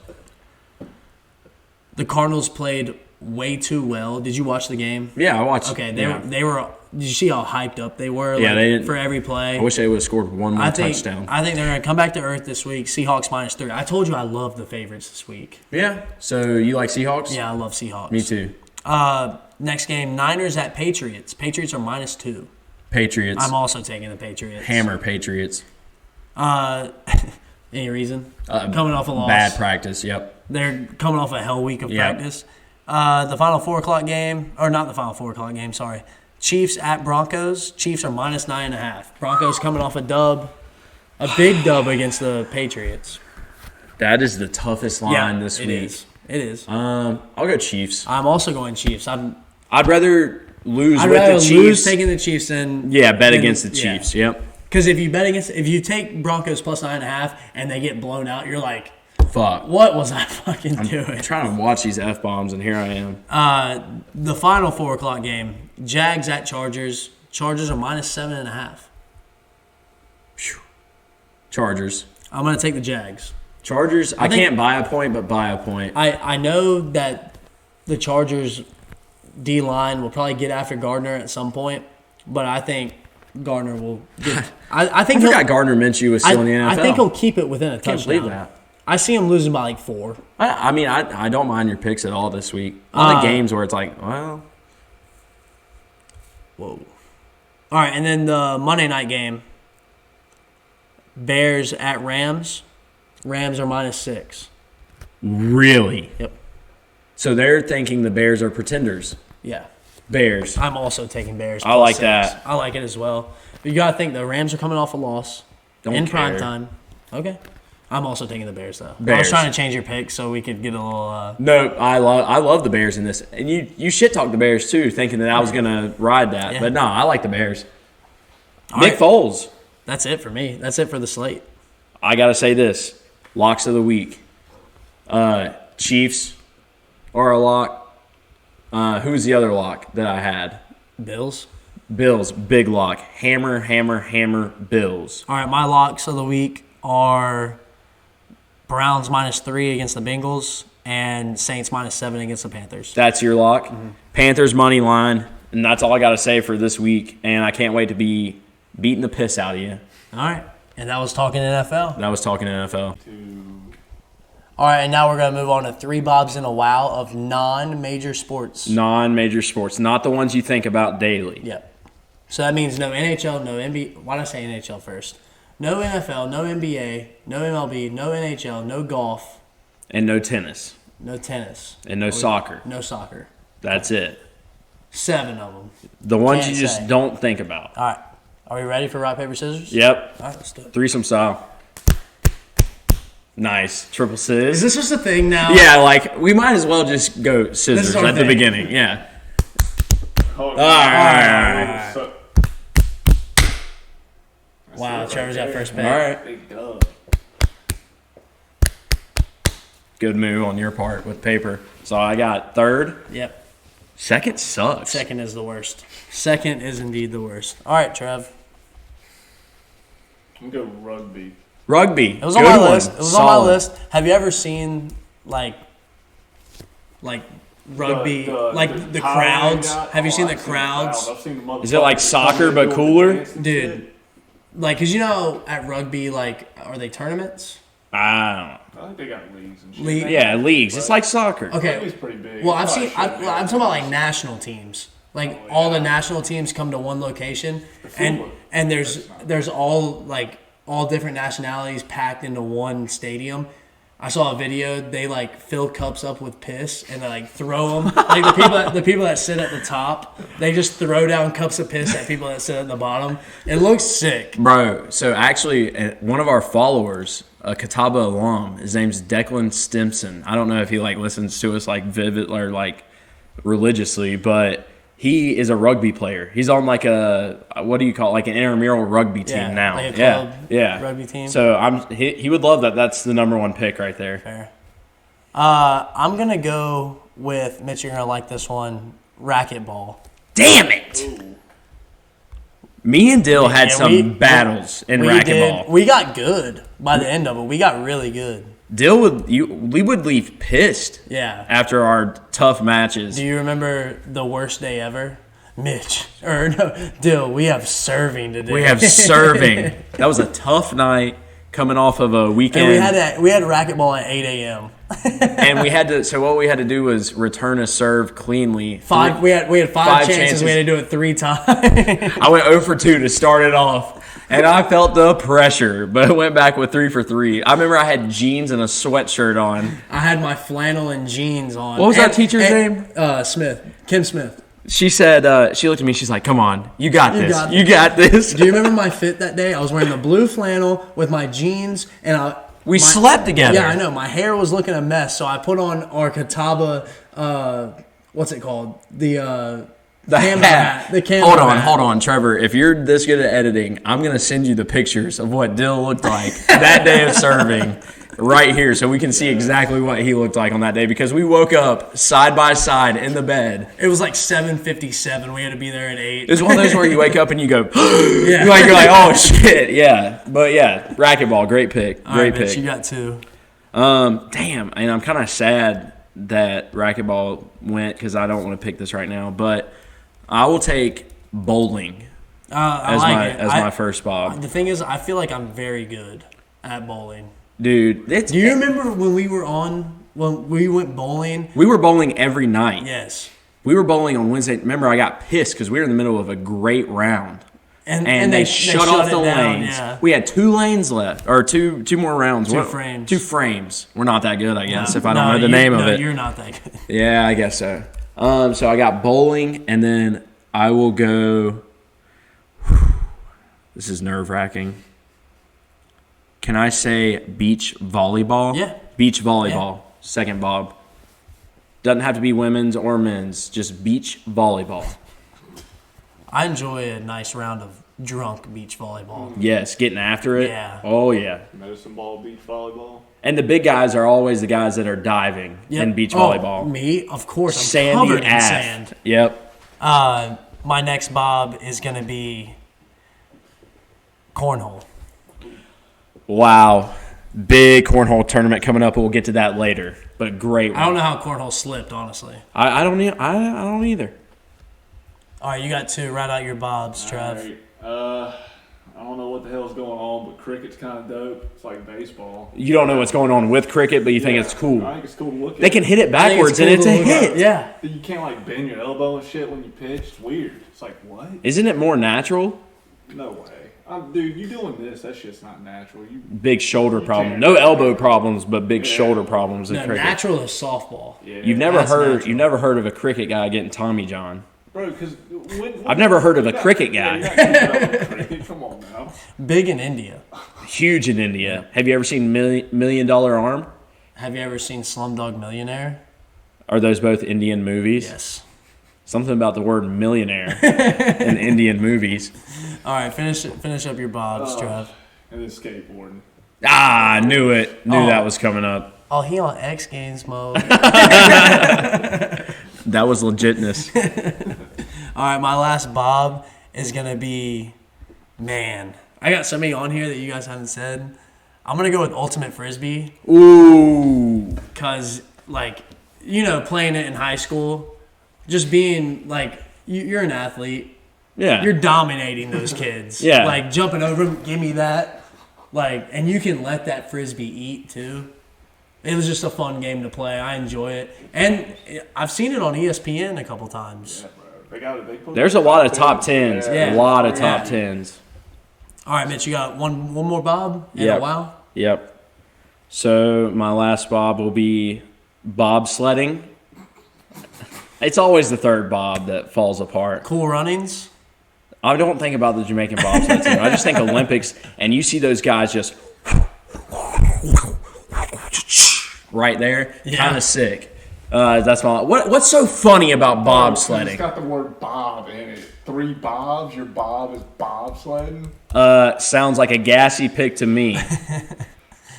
The Cardinals played way too well. Did you watch the game? Yeah, I watched. Okay, they were. Did you see how hyped up they were? Yeah, they didn't, for every play. I wish they would have scored one more touchdown. I think they're going to come back to earth this week. Seahawks -3. I told you I love the favorites this week. Yeah. So you like Seahawks? Yeah, I love Seahawks. Me too. Next game, Niners at Patriots. Patriots are -2. Patriots. I'm also taking the Patriots. Hammer Patriots. Any reason? Coming off a loss. Bad practice. Yep. They're coming off a hell week of practice. The final 4 o'clock game, or not the final 4 o'clock game, sorry. Chiefs at Broncos. Chiefs are -9.5. Broncos coming off a big dub against the Patriots. That is the toughest line this week. It is. I'll go Chiefs. I'm also going Chiefs. I'd rather lose I'd with rather the Chiefs. lose taking the Chiefs than bet against the Chiefs. Yeah. Yep. Because if you take Broncos +9.5 and they get blown out, you're like, fuck. What was I fucking doing? I'm trying to watch these F-bombs, and here I am. The final 4 o'clock game, Jags at Chargers. Chargers are -7.5. Chargers. I'm going to take the Jags. Chargers, I can't buy a point, but buy a point. I know that the Chargers D-line will probably get after Gardner at some point, but I think Gardner will get – I think I forgot Gardner Minshew was still in the NFL. I think he'll keep it within a touchdown. I can't believe that. I see him losing by like 4. I mean, I don't mind your picks at all this week. On the games where it's like, well. Whoa. All right, and then the Monday night game, Bears at Rams. Rams are -6. Really? Yep. So they're thinking the Bears are pretenders. Yeah. Bears. I'm also taking Bears. I like +6. that. I like it as well. But you got to think the Rams are coming off a loss in prime time. Okay. I'm also taking the Bears, though. Bears. I was trying to change your pick so we could get a little No, I love the Bears in this. And you shit-talk the Bears, too, thinking that I was going to ride that. Yeah. But no, I like the Bears. All Nick right. Foles. That's it for me. That's it for the slate. I got to say this. Locks of the week. Chiefs are a lock. Who's the other lock that I had? Bills. Bills, big lock. Hammer, hammer, hammer, Bills. All right, my locks of the week are Browns -3 against the Bengals and Saints -7 against the Panthers. That's your lock. Mm-hmm. Panthers money line, and that's all I got to say for this week. And I can't wait to be beating the piss out of you. All right, and that was Talking NFL. That was Talking NFL. All right, and now we're going to move on to 3 Bobs and a Wow of non-major sports. Non-major sports, not the ones you think about daily. Yep. So that means no NHL, no NBA. Why did I say NHL first? No NFL, no NBA, no MLB, no NHL, no golf. And no tennis. No tennis. And no soccer. No soccer. That's it. 7 of them. The ones Can't you just say. don't think about. All right. Are we ready for rock, paper, scissors? Yep. All right, let's do it. Threesome style. Nice. Triple scissors. Is this just a thing now? Yeah, like, we might as well just go scissors our at the thing. beginning. Yeah. All right. Wow, Trevor's got first pick. All right. Big dub. Good move on your part with paper. So I got third. Yep. Second sucks. Second is the worst. Second is indeed the worst. All right, Trev. I'm going to go rugby. Rugby. It was on my list. It was on my list. Have you ever seen like rugby, the crowds? Have you seen the crowds? I've seen the Is it like soccer but cooler? Dude, like, cause you know at rugby, like, are they tournaments? I I think they got leagues and shit. League- don't know. Yeah, leagues. It's like soccer. Okay. Rugby's pretty big. Well, I'm It's talking about like national teams. Like all the national teams come to one location, and there's all different nationalities packed into one stadium. I saw a video. They like fill cups up with piss and they like throw them. Like the people that sit at the top, they just throw down cups of piss at people that sit at the bottom. It looks sick. Bro, so actually, one of our followers, a Catawba alum, his name's Declan Stimson. I don't know if he like listens to us like vivid or like religiously, but he is a rugby player. He's on like what do you call it? Like an intramural rugby team now. Like a club yeah. rugby team. So he would love that. That's the number one pick right there. Fair. I'm gonna go with Mitch. You're gonna like this one. Racquetball. Damn it! Me and Dyl had Yeah, some battles in we racquetball. did. We got good by the end of it. We got really good. We would leave pissed Yeah. after our tough matches. Do you remember the worst day ever? Mitch. Or no, Dyl, we have serving today. We have serving. That was a tough night coming off of a weekend. And we had racquetball at 8 a.m. And we had to. So what we had to do was return a serve cleanly. We had five chances. We had to do it 3 times. I went 0 for 2 to start it off, and I felt the pressure, but I went back with 3 for 3. I remember I had jeans and a sweatshirt on. I had my flannel and jeans on. What was our teacher's name? Smith. Kim Smith. She said, she looked at me, she's like, come on, you got this. got You got this. Do you remember my fit that day? I was wearing the blue flannel with my jeans, and we slept together. Yeah, I know. My hair was looking a mess, so I put on our Catawba, what's it called? The camo hat. The camo hat. Hold on, Trevor. If you're this good at editing, I'm going to send you the pictures of what Dyl looked like that day of serving right here so we can see exactly what he looked like on that day because we woke up side by side in the bed. It was like 7:57. We had to be there at 8. It was one of those where you wake up and you go, Yeah. you're like, oh, shit, yeah. But, yeah, racquetball, great pick. All right, Great Mitch, pick. you got 2. Damn, and I'm kind of sad that racquetball went because I don't want to pick this right now, but I will take bowling as my first bob. The thing is, I feel like I'm very good at bowling. Dude, Do you remember when we went bowling? we were bowling every night. Yes. We were bowling on Wednesday. Remember, I got pissed because we were in the middle of a great round. And they shut off the down, lanes. yeah. We had 2 lanes left, or two more rounds. Frames. 2 frames. We're not that good, I guess, if I don't know the name of it. You're not that good. Yeah, I guess so. So I got bowling, and then I will go. This is nerve-wracking. Can I say beach volleyball? Yeah. Beach volleyball. Yeah. Second bob. Doesn't have to be women's or men's, just beach volleyball. I enjoy a nice round of drunk beach volleyball. Yes, getting after it. Yeah. Oh, yeah. Medicine ball, beach volleyball. And the big guys are always the guys that are diving in beach volleyball. Me, of course. I'm Sandy covered in ass. sand. Yep. My next bob is going to be cornhole. Wow. Big cornhole tournament coming up. We'll get to that later. But great one. I don't know how cornhole slipped, honestly. I don't either. All right, you got 2. Write out your bobs, Trev. All right. I don't know what the hell's going on, but cricket's kind of dope. It's like baseball. You don't know what's going on with cricket, but you think it's cool. I think it's cool to look at. They can hit it I think backwards, cool and it's to a look at. hit. Yeah. You can't like bend your elbow and shit when you pitch. It's weird. It's like, what? Isn't it more natural? No way. Dude, you doing this? That shit's not natural. Big shoulder problem. can't. No elbow problems, but big shoulder problems in No, cricket. natural is softball. Yeah. You've never That's heard. natural. You've never heard of a cricket guy getting Tommy John. Bro, because I've never heard of a cricket guy. Come on now. Big in India. Huge in India. Have you ever seen Million Dollar Arm? Have you ever seen Slumdog Millionaire? Are those both Indian movies? Yes. Something about the word millionaire in Indian movies. All right, finish up your bobs, Trev. And then skateboarding. I knew it. Knew that was coming up. Oh, he on X Games mode. That was legitness. All right, my last bob is going to be, man, I got so many on here that you guys haven't said. I'm going to go with Ultimate Frisbee. Ooh. Because, like, playing it in high school, just being, like, you're an athlete. Yeah. You're dominating those kids. Yeah. Like, jumping over them, give me that. Like, and you can let that Frisbee eat, too. It was just a fun game to play. I enjoy it. And I've seen it on ESPN a couple times. Yeah, bro. They put There's a lot of top tens. Yeah. A lot of top tens. All right, Mitch, you got one more bob and Yep. a wow? Yep. So my last bob will be bobsledding. It's always the third bob that falls apart. Cool Runnings. I don't think about the Jamaican bobsled team. I just think Olympics, and you see those guys just right there, Yeah. kind of sick. That's my. What's so funny about It's bobsledding? got the word bob in it. 3 bobs. Your bob is bobsledding. Sounds like a gassy pick to me.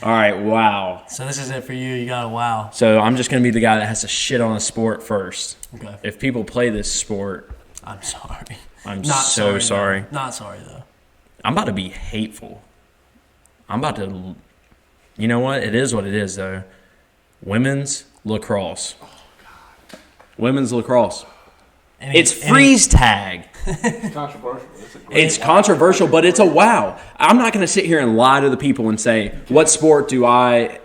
All right, wow. So this is it for you. You got a wow. So I'm just gonna be the guy that has to shit on a sport first. Okay. If people play this sport, I'm sorry. I'm Not so sorry. Though. Not sorry, though. I'm about to be hateful. I'm about to... You know what? It is what it is, though. Women's lacrosse. Oh, God. Women's lacrosse. It's freeze tag. It's controversial. It's controversial, but it's a wow. I'm not going to sit here and lie to the people and say, what sport do I,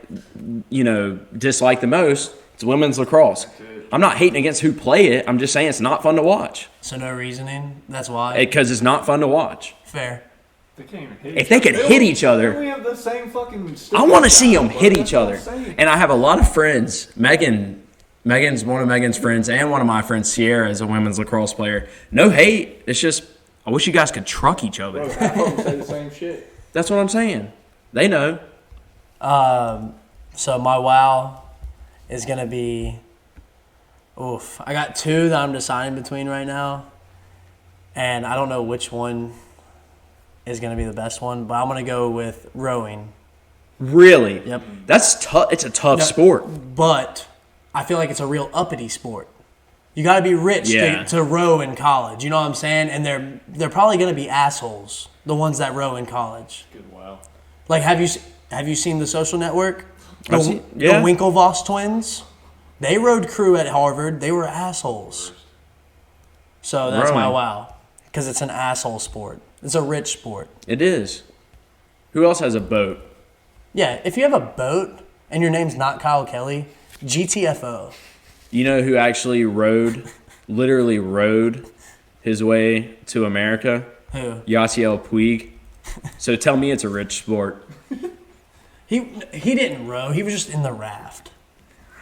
dislike the most? It's women's lacrosse. I'm not hating against who play it. I'm just saying it's not fun to watch. So no reasoning? That's why? Because it's not fun to watch. Fair. They can't even hit If they could hit each other, we have the same fucking I want to see them hit each other. And I have a lot of friends. Megan's one of Megan's friends, and one of my friends, Sierra, is a women's lacrosse player. No hate. It's just, I wish you guys could truck each other. Bro, half of them say the same shit. That's what I'm saying. They know. So my wow is going to be, I got two that I'm deciding between right now. And I don't know which one is going to be the best one, but I'm going to go with rowing. Really? Yep. That's tough. It's a tough sport. But I feel like it's a real uppity sport. You got to be rich to row in college. You know what I'm saying? And they're probably going to be assholes, the ones that row in college. Good wow. Like, have you seen The Social Network? The Yeah. Winklevoss twins? They rowed crew at Harvard. They were assholes. So that's my wow. Because it's an asshole sport. It's a rich sport. It is. Who else has a boat? Yeah, if you have a boat and your name's not Kyle Kelly, GTFO. You know who actually literally rode his way to America? Who? Yasiel Puig. So tell me it's a rich sport. He didn't row. He was just in the raft.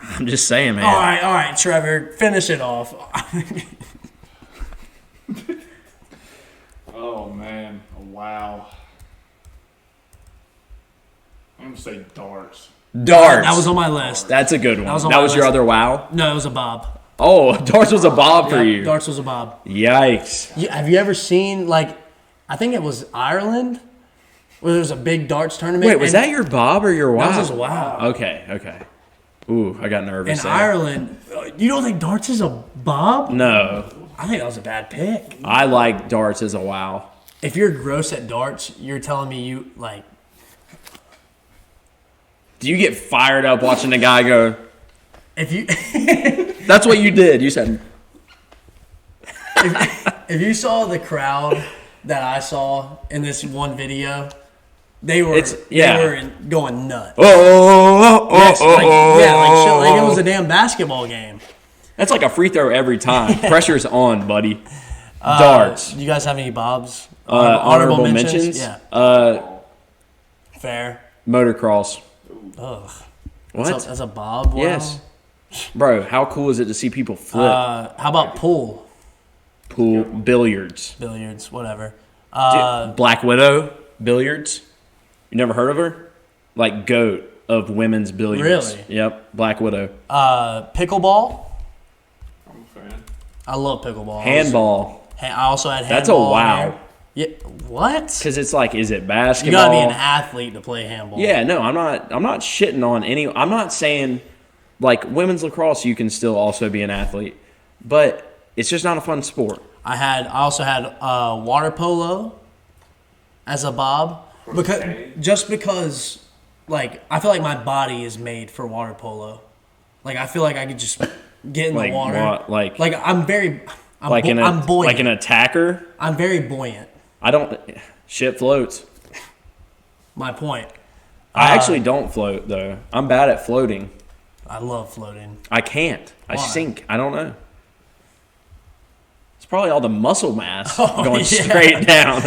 I'm just saying, man. All right, Trevor. Finish it off. Oh, man. Wow. I'm going to say darts. Darts. That was on my list. That's a good one. That was your list. other wow? No, it was a bob. Oh, darts was a bob for you. Darts was a bob. Yikes. Have you ever seen, I think it was Ireland, where there was a big darts tournament? Wait, was that your bob or your wow? That was his wow. Okay. Ooh, I got nervous In there. Ireland, you don't think darts is a bob? No. I think that was a bad pick. I like darts as a wow. If you're gross at darts, you're telling me you, Do you get fired up watching a guy go... If you... That's what you did. You said... If you saw the crowd that I saw in this one video, they were going nuts. Yes, like it was a damn basketball game. That's like a free throw every time. Pressure's on, buddy. Darts. You guys have any bobs? Honorable mentions? Yeah. Fair. Motocross. Ugh. What? That's a bob? Wow. Yes. Bro, how cool is it to see people flip? How about pool? Pool. Billiards. Billiards, whatever. Black Widow billiards. You never heard of her? Like GOAT of women's billiards. Really? Yep. Black Widow. Pickleball. I'm a fan. I love pickleball. Handball. I also had handball. That's a wow. Yeah. What? Because it's like, is it basketball? You gotta be an athlete to play handball. Yeah, no, I'm not shitting on any. I'm not saying like women's lacrosse. You can still also be an athlete, but it's just not a fun sport. I also had water polo as a bob because I feel like my body is made for water polo. Like I feel like I could just get in the water. I'm buoyant. Like an attacker. I'm very buoyant. Shit floats. My point. I actually don't float though. I'm bad at floating. I love floating. I can't. Why? I sink. I don't know. It's probably all the muscle mass going straight down.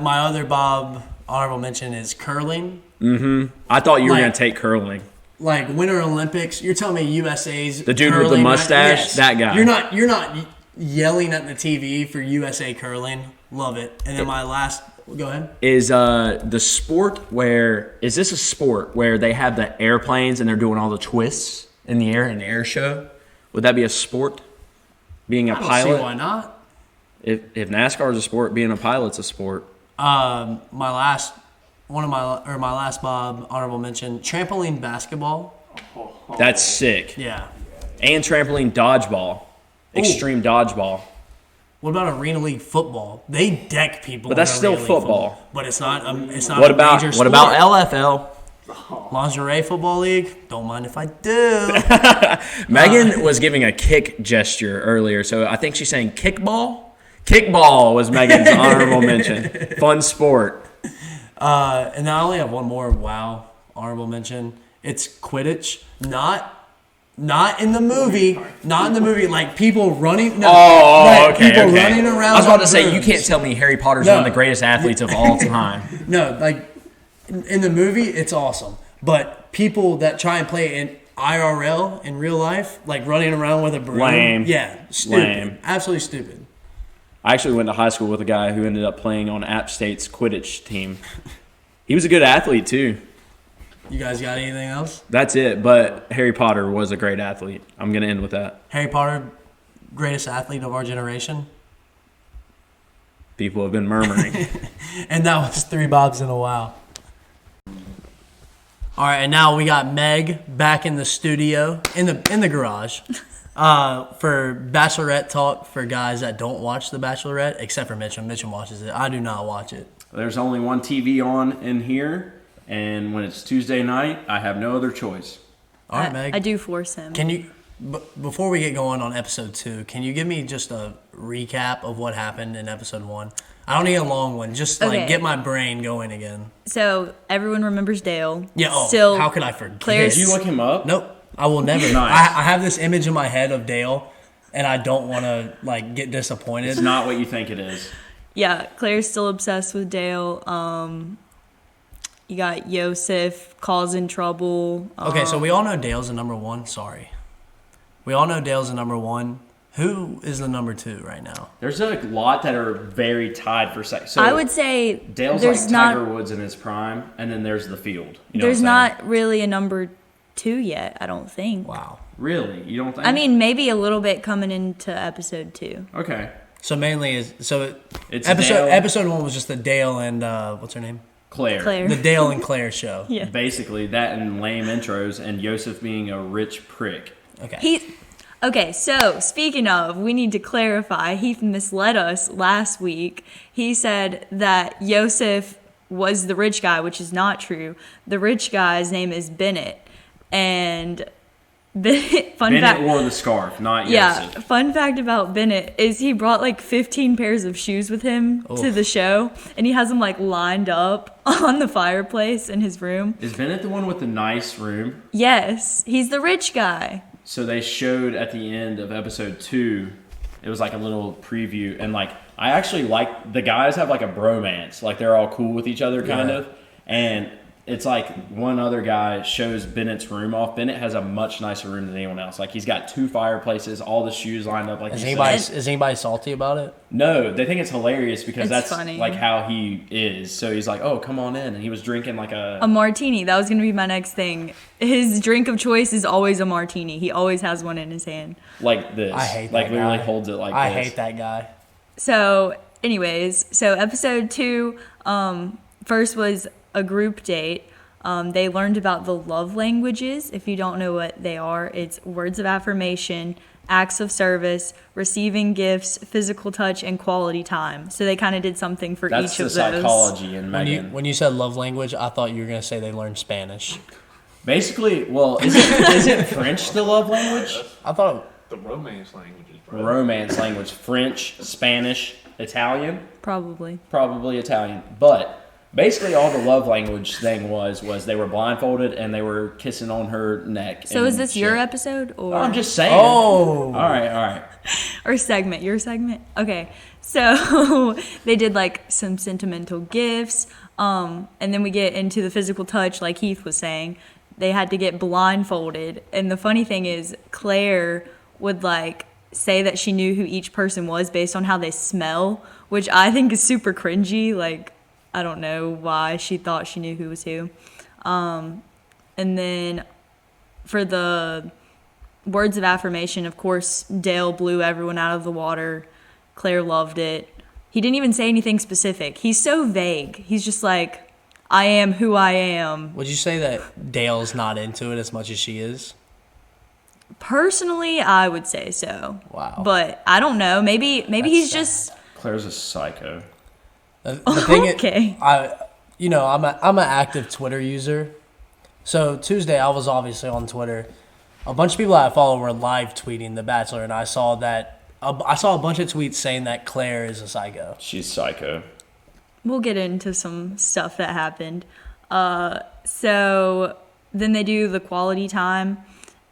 My other bob honorable mention is curling. Mm-hmm. I thought you were going to take curling. Like Winter Olympics, you're telling me USA's the dude curling, with the mustache, yes. That guy. You're not yelling at the TV for USA curling. Love it. And then my last, go ahead. Is the sport where is this a sport where they have the airplanes and they're doing all the twists in the air, an air show? Would that be a sport? Being a pilot? See why not? If NASCAR is a sport, being a pilot's a sport. My last bob honorable mention, trampoline basketball. That's sick. Yeah. And trampoline dodgeball. Extreme dodgeball. What about Arena League football? They deck people. But that's in still Arena League football. But it's not. It's not. What a about major what sport. about LFL? Lingerie football league? Don't mind if I do. Megan was giving a kick gesture earlier, so I think she's saying kickball. Kickball was Megan's honorable mention. Fun sport. And I only have one more. Wow, honorable mention. It's Quidditch. Not in the movie. Not in the movie. Like people running. No, Okay. People running around. I was about to on say, you brooms. can't tell me Harry Potter's one of the greatest athletes of all time. No, like in the movie, it's awesome. But people that try and play in IRL in real life, like running around with a broom, Lame. yeah, stupid, Lame. absolutely stupid. I actually went to high school with a guy who ended up playing on App State's Quidditch team. He was a good athlete, too. You guys got anything else? That's it, but Harry Potter was a great athlete. I'm going to end with that. Harry Potter, greatest athlete of our generation. People have been murmuring. And that was 3 Bobs in a Wow. All right, and now we got Meg back in the studio, in the garage, for Bachelorette talk for guys that don't watch The Bachelorette, except for Mitchum. Mitchum watches it. I do not watch it. There's only one TV on in here, and when it's Tuesday night, I have no other choice. All right, Meg. I do force him. Can you, before we get going on episode 2, can you give me just a recap of what happened in episode 1? I don't need a long one. Just Okay. get my brain going again. So everyone remembers Dale. Yeah. Oh, Still, how could I forget? Claire's- Did you look him up? Nope. I will never. Nice. I have this image in my head of Dale, and I don't want to get disappointed. It's not what you think it is. Yeah, Claire's still obsessed with Dale. You got Yosef causing trouble. Okay, so we all know Dale's the number 1. Sorry. We all know Dale's the number 1. Who is the number 2 right now? There's a lot that are very tied for second. So I would say Dale's there's like not Tiger Woods in his prime, and then there's the field. You know there's what I'm saying? not really a number 2 yet. I don't think. Wow. Really? You don't think? I mean, maybe a little bit coming into episode 2. Okay. So mainly It's episode Dale, episode 1 was just the Dale and what's her name? Claire. The Dale and Claire show. Yeah. Basically, that and lame intros, and Yosef being a rich prick. Okay. Okay, so speaking of, we need to clarify. Heath misled us last week. He said that Yosef was the rich guy, which is not true. The rich guy's name is Bennett. And Bennett wore the scarf, not yeah, Yosef. fun fact about Bennett is he brought like 15 pairs of shoes with him to the show, and he has them like lined up on the fireplace in his room. Is Bennett the one with the nice room? Yes, he's the rich guy. So they showed at the end of episode 2, it was like a little preview, and like I actually like the guys have like a bromance, like they're all cool with each other kind of, and it's like one other guy shows Bennett's room off. Bennett has a much nicer room than anyone else. Like he's got 2 fireplaces, all the shoes lined up. Like Is anybody salty about it? No, they think it's hilarious because It's that's funny. like how he is. So he's like, "Oh, come on in," and he was drinking like A martini. That was going to be my next thing. His drink of choice is always a martini. He always has one in his hand. like this. I hate like that literally guy. holds it like I this. hate that guy. So, anyways, episode 2, first was a group date. They learned about the love languages. If you don't know what they are, it's words of affirmation, acts of service, receiving gifts, physical touch, and quality time. So they kind of did something for That's each the of those. psychology in Megan. When you said love language, I thought you were going to say they learned Spanish. Basically, well, isn't French the love language? I thought The romance languages, bro. Romance language, French, Spanish, Italian, Probably. probably Italian. But basically, all the love language thing was they were blindfolded and they were kissing on her neck. So and is this shit. your episode or I'm just saying. Oh. All right. or segment? Your segment? Okay. So they did like some sentimental gifts, and then we get into the physical touch, like Heath was saying. They had to get blindfolded, and the funny thing is, Claire would like say that she knew who each person was based on how they smell, which I think is super cringy. Like, I don't know why she thought she knew who was who. And then for the words of affirmation, of course, Dale blew everyone out of the water. Claire loved it. He didn't even say anything specific. He's so vague. He's just like, I am who I am. Would you say that Dale's not into it as much as she is? Personally, I would say so. Wow. But I don't know. Maybe he's sad. just Claire's a psycho. The thing okay. I'm an active Twitter user. So Tuesday, I was obviously on Twitter. A bunch of people I follow were live tweeting The Bachelor, and I saw a bunch of tweets saying that Claire is a psycho. She's psycho. We'll get into some stuff that happened. So then they do the quality time,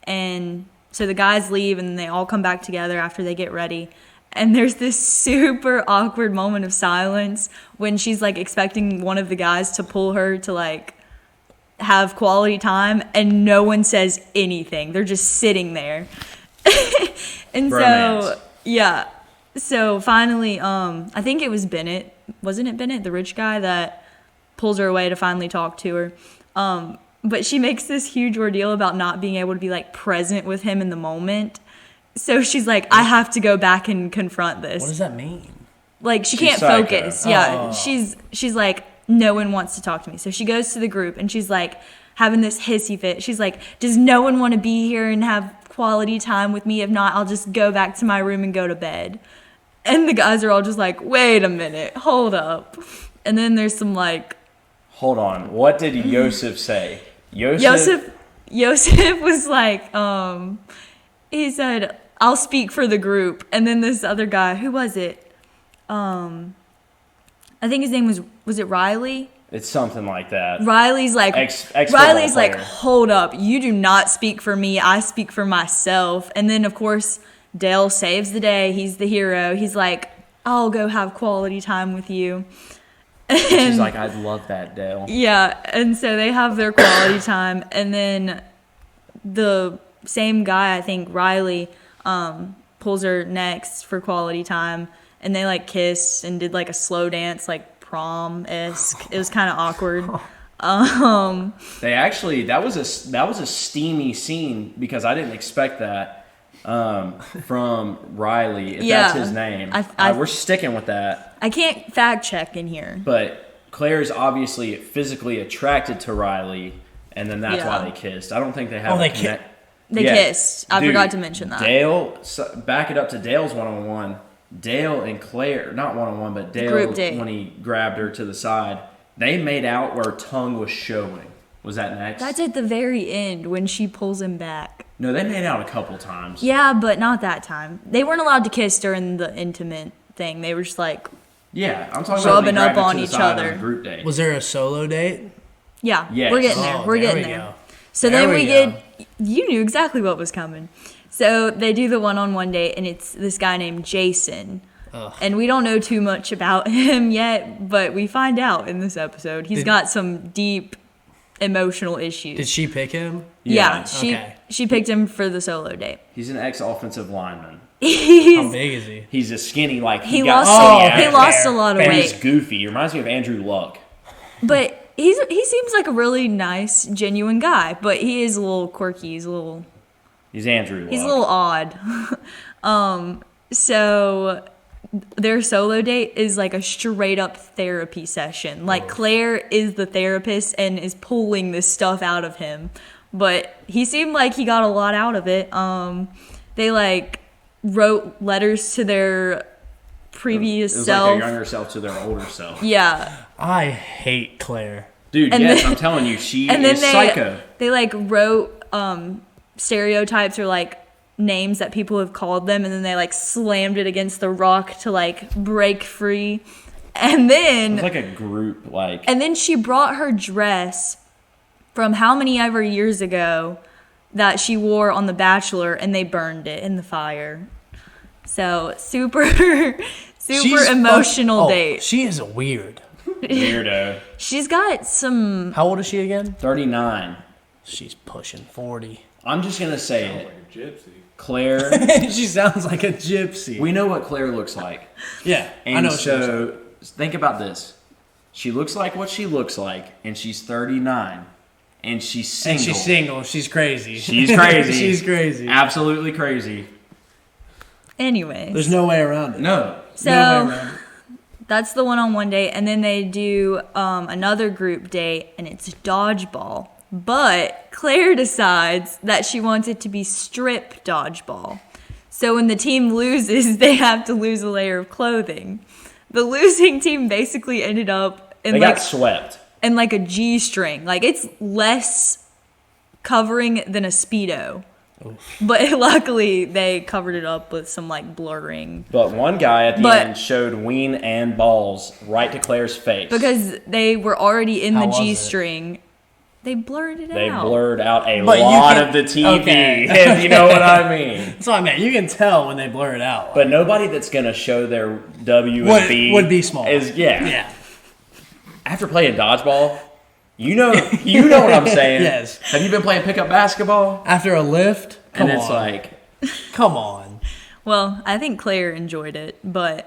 and so the guys leave, and they all come back together after they get ready. And there's this super awkward moment of silence when she's like expecting one of the guys to pull her to like have quality time, and no one says anything. They're just sitting there. And Romance. so, yeah. So finally, I think it was Bennett. Wasn't it Bennett, the rich guy, that pulls her away to finally talk to her? But she makes this huge ordeal about not being able to be like present with him in the moment. So she's like, I have to go back and confront this. What does that mean? Like she She's can't psycho. focus. Yeah. Oh. She's like, no one wants to talk to me. So she goes to the group and she's like having this hissy fit. She's like, does no one want to be here and have quality time with me? If not, I'll just go back to my room and go to bed. And the guys are all just like, wait a minute, hold up. And then there's some like Hold on. What did Yosef say? Yosef was like, he said, I'll speak for the group. And then this other guy, who was it? I think his name was it Riley? It's something like that. Riley's like, Ex-football player. hold up, you do not speak for me, I speak for myself. And then of course, Dale saves the day. He's the hero. He's like, I'll go have quality time with you. She's like, I'd love that, Dale. Yeah, and so they have their quality time, and then the same guy, I think Riley, pulls her next for quality time, and they like kiss and did like a slow dance, like prom-esque. It was kind of awkward. They actually that was a steamy scene because I didn't expect that from Riley. If Yeah. that's his name, I we're sticking with that. I can't fact check in here. But Claire's obviously physically attracted to Riley, and then that's Yeah. why they kissed. I don't think they have. Oh, a they connect- They Yeah. kissed. I Dude, forgot to mention that. Dale, back it up to Dale's one-on-one. Dale and Claire, not one-on-one, but Dale, Group date. when he grabbed her to the side, they made out where her tongue was showing. Was that next? That's at the very end when she pulls him back. No, they made out a couple times. Yeah, but not that time. They weren't allowed to kiss during the intimate thing. They were just like, Yeah, I'm talking Rubbing about up on each other. On group date. Was there a solo date? yeah, Yes. we're getting there. Oh, We're there getting we there. go. So There then we we go. you knew exactly what was coming. So they do the one-on-one date, and it's this guy named Jason. Ugh. And we don't know too much about him yet, but we find out in this episode. He's got some deep emotional issues. Did she pick him? Yeah, Okay. she picked him for the solo date. He's an ex-offensive lineman. How He's, big is he? He's a skinny, like he got lost skinny he abs. lost a lot of And he's weight, goofy. He reminds me of Andrew Luck. but he seems like a really nice, genuine guy. But he is a little quirky. He's Andrew Luck. He's a little odd. So their solo date is like a straight up therapy session. Like Claire is the therapist and is pulling this stuff out of him. But he seemed like he got a lot out of it. They like wrote letters to their previous It was self. like their younger self to their older self. Yeah. I hate Claire. Dude, And yes, then- I'm telling you, she And then is psycho. they like wrote stereotypes or like names that people have called them, and then they like slammed it against the rock to like break free. And then It's like a group, like and then she brought her dress from how many ever years ago that she wore on The Bachelor, and they burned it in the fire. So super She's emotional date. She is weird. weirdo. She's got some. How old is she again? 39. She's pushing 40. I'm just gonna say Sounds it. like a gypsy. Claire, She sounds like a gypsy. we know what Claire looks like. Yeah, And I know. what she looks like. so think about this. She looks like what she looks like, and she's 39. And she's single. And she's single. She's crazy. She's crazy. She's crazy. Absolutely crazy. Anyways. There's no way around it. No. So No way around it. that's the one-on-one date, and then they do another group date, and it's dodgeball. But Claire decides that she wants it to be strip dodgeball. So when the team loses, they have to lose a layer of clothing. The losing team basically ended up in They got swept. in like a G-string. Like, it's less covering than a Speedo. Oof. But luckily, they covered it up with some, like, blurring. But one guy at the end showed ween and balls right to Claire's face. Because they were already in How the was it? G-string. They blurred it They out. blurred out a But you lot can- of the TV, okay. if you know what I mean. That's what I meant. You can tell when they blur it out. But nobody that's going to show their W Would- and B would be small. Yeah. After playing dodgeball, you know what I'm saying. Yes. Have you been playing pickup basketball? After a lift, come And it's on. like, Come on. Well, I think Claire enjoyed it, but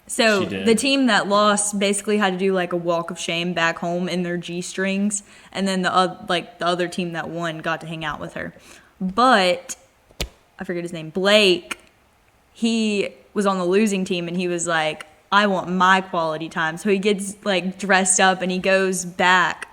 so She did. the team that lost basically had to do like a walk of shame back home in their G-strings, and then the other team that won got to hang out with her. But I forget his name, Blake. He was on the losing team, and he was like, "I want my quality time." So he gets like dressed up, and he goes back.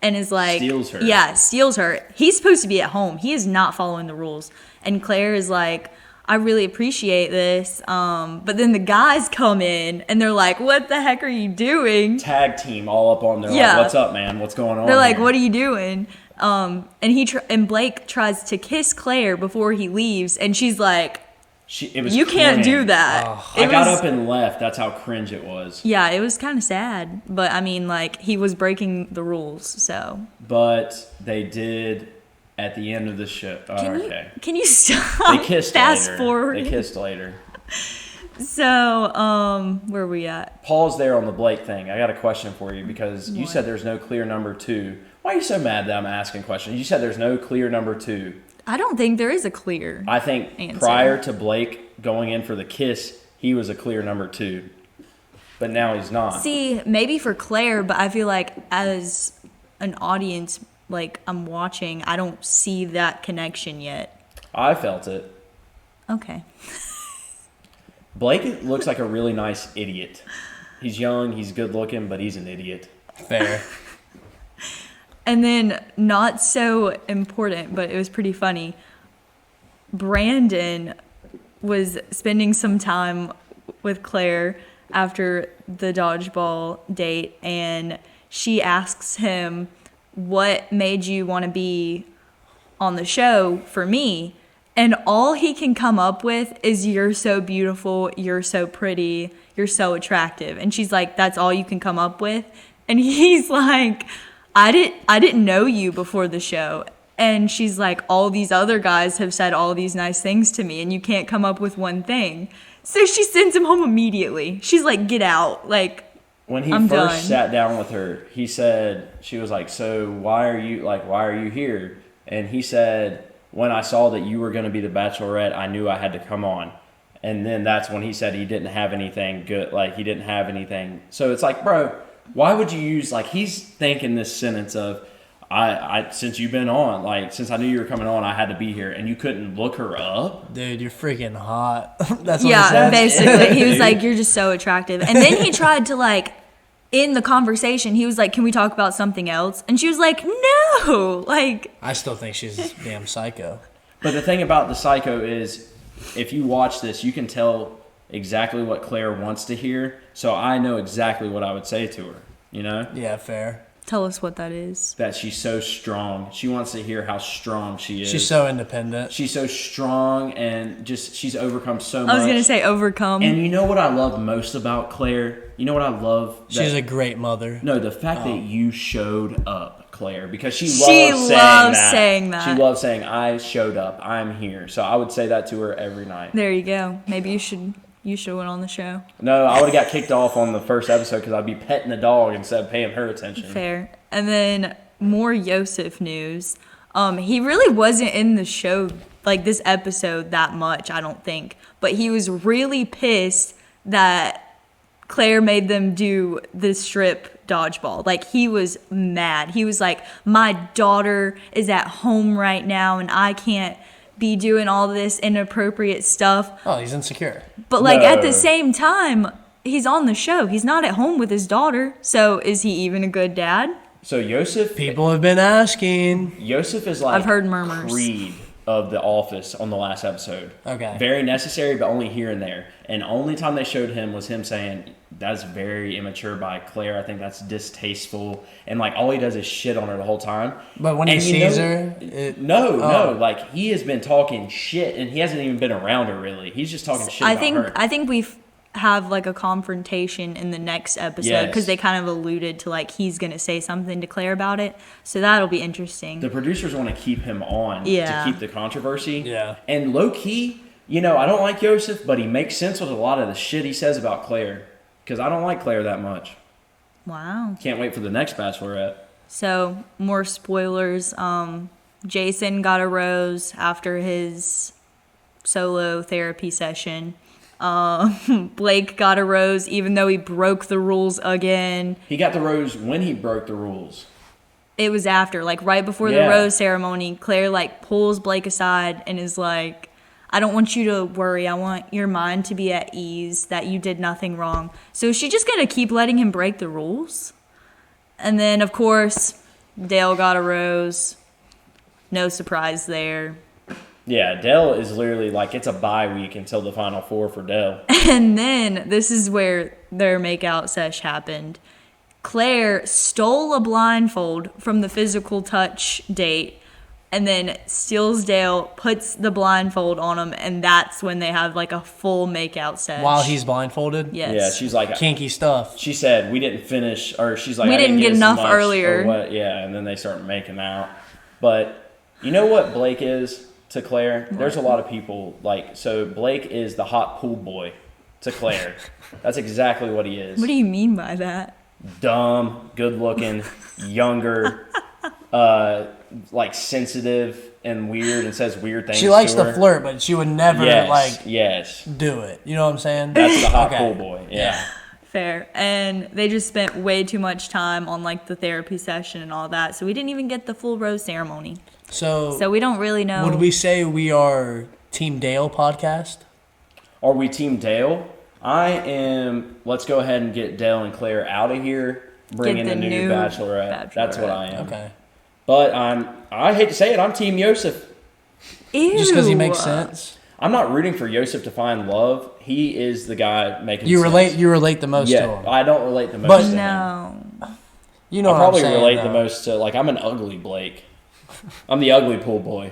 And is like, Steals her. Yeah, steals her. He's supposed to be at home. He is not following the rules. And Claire is like, I really appreciate this. But then the guys come in and they're like, what the heck are you doing? tag team all up on there. Yeah. Like, what's up, man? What's going on? They're like, here? what are you doing? And Blake tries to kiss Claire before he leaves. And she's like, It was you can't cringe. do that. I got up and left. That's how cringe it was. Yeah, it was kind of sad. But I mean, like, he was breaking the rules. So But they did at the end of the show. Oh, okay. Can you stop? They kissed Fast later. forward. They kissed later. So, where are we at? Pause there on the Blake thing. I got a question for you because you said there's no clear number 2. Why are you so mad that I'm asking questions? You said there's no clear number 2. I don't think there is a clear. I think Answer. prior to Blake going in for the kiss, he was a clear number 2. But now he's not. See, maybe for Claire, but I feel like as an audience, like I'm watching, I don't see that connection yet. I felt it. Okay. Blake looks like a really nice idiot. He's young, he's good looking, but he's an idiot. Fair. And then, not so important, but it was pretty funny. Brandon was spending some time with Claire after the dodgeball date, and she asks him, what made you want to be on the show for me? And all he can come up with is, you're so beautiful, you're so pretty, you're so attractive. And she's like, that's all you can come up with? And he's like, I didn't know you before the show. And she's like, all these other guys have said all these nice things to me, and you can't come up with one thing. So she sends him home immediately. She's like, get out. Like, When he I'm first done. sat down with her, he said, she was like, so why are you here? And he said, when I saw that you were going to be the Bachelorette, I knew I had to come on. And then that's when he said he didn't have anything good, like he didn't have anything. So it's like, bro, why would you use, like, he's thinking this sentence of, I since you've been on, like, since I knew you were coming on, I had to be here, and you couldn't look her up? Dude, you're freaking hot. That's what yeah, he said. basically. He was Dude. like, you're just so attractive. And then he tried to, like, in the conversation, he was like, can we talk about something else? And she was like, no. Like, I still think she's damn psycho. But the thing about the psycho is, if you watch this, you can tell exactly what Claire wants to hear. So I know exactly what I would say to her, you know? Yeah, fair. tell us what that is. That she's so strong. She wants to hear how strong she is. She's so independent. She's so strong and just she's overcome so much. I was going to say overcome. And you know what I love most about Claire? You know what I love? She's a great mother. No, the fact that you showed up, Claire, because she loves, saying that. She loves saying, I showed up, I'm here. So I would say that to her every night. There you go. Maybe you should went on the show. No, I would have got kicked off on the first episode because I'd be petting the dog instead of paying her attention. Fair. And then more Yosef news. He really wasn't in the show, like this episode, that much, I don't think. But he was really pissed that Claire made them do the strip dodgeball. Like, he was mad. He was like, my daughter is at home right now and I can't be doing all this inappropriate stuff. Oh, he's insecure. But like at No. the same time, he's on the show. He's not at home with his daughter. So is he even a good dad? So Yosef People have been asking. is like I've heard murmurs. Creed of The Office on the last episode. Okay. Very necessary, but only here and there. And only time they showed him was him saying, that's very immature by Claire. I think that's distasteful. And like all he does is shit on her the whole time. But when he And sees her, No. Like he has been talking shit and he hasn't even been around her really. He's just talking shit about her. I think we have like a confrontation in the next episode because they kind of alluded to like he's gonna say something to Claire about it, so that'll be interesting. The producers want to keep him on Yeah. to keep the controversy. Yeah. And low key, I don't like Yosef, but he makes sense with a lot of the shit he says about Claire. Because I don't like Claire that much. Wow. Can't wait for the next Bachelorette. So more spoilers. Jason got a rose after his solo therapy session. Blake got a rose even though he broke the rules again. He got the rose when he broke the rules. It was after, like right before the rose ceremony, Claire like pulls Blake aside and is like, I don't want you to worry. I want your mind to be at ease that you did nothing wrong. So is she just going to keep letting him break the rules? And then, of course, Dale got a rose. No surprise there. Yeah, Dell is literally like it's a bye week until the Final Four for Dell. And then this is where their makeout sesh happened. Claire stole a blindfold from the physical touch date and then steals Dale, puts the blindfold on him, and that's when they have like a full makeout sesh. while he's blindfolded. Yes. Yeah, she's like Kinky stuff. She said we didn't finish, or she's like We I didn't get as enough much," earlier. or what? Yeah, and then they start making out. But you know what Blake is to Claire? There's a lot of people so Blake is the hot pool boy to Claire. That's exactly what he is. What do you mean by that? Dumb, good looking, younger, sensitive and weird and says weird things. She likes to to her. flirt, but she would never Yes. do it. You know what I'm saying? That's the hot Okay. pool boy. Yeah. Fair. And they just spent way too much time on like the therapy session and all that. So we didn't even get the full rose ceremony. So we don't really know. Would we say we are Team Dale podcast? Are we Team Dale? I am. Let's go ahead and get Dale and Claire out of here. Bring in the a new new bachelorette. That's what I am. Okay. But I hate to say it, I'm Team Yosef. Ew. Just because he makes sense. I'm not rooting for Yosef to find love. He is the guy making You sense. relate the most to Yeah, him. I don't relate the most But- to him. No. You know I what probably I'm saying, relate though. the most to, I'm an ugly Blake. I'm the ugly pool boy.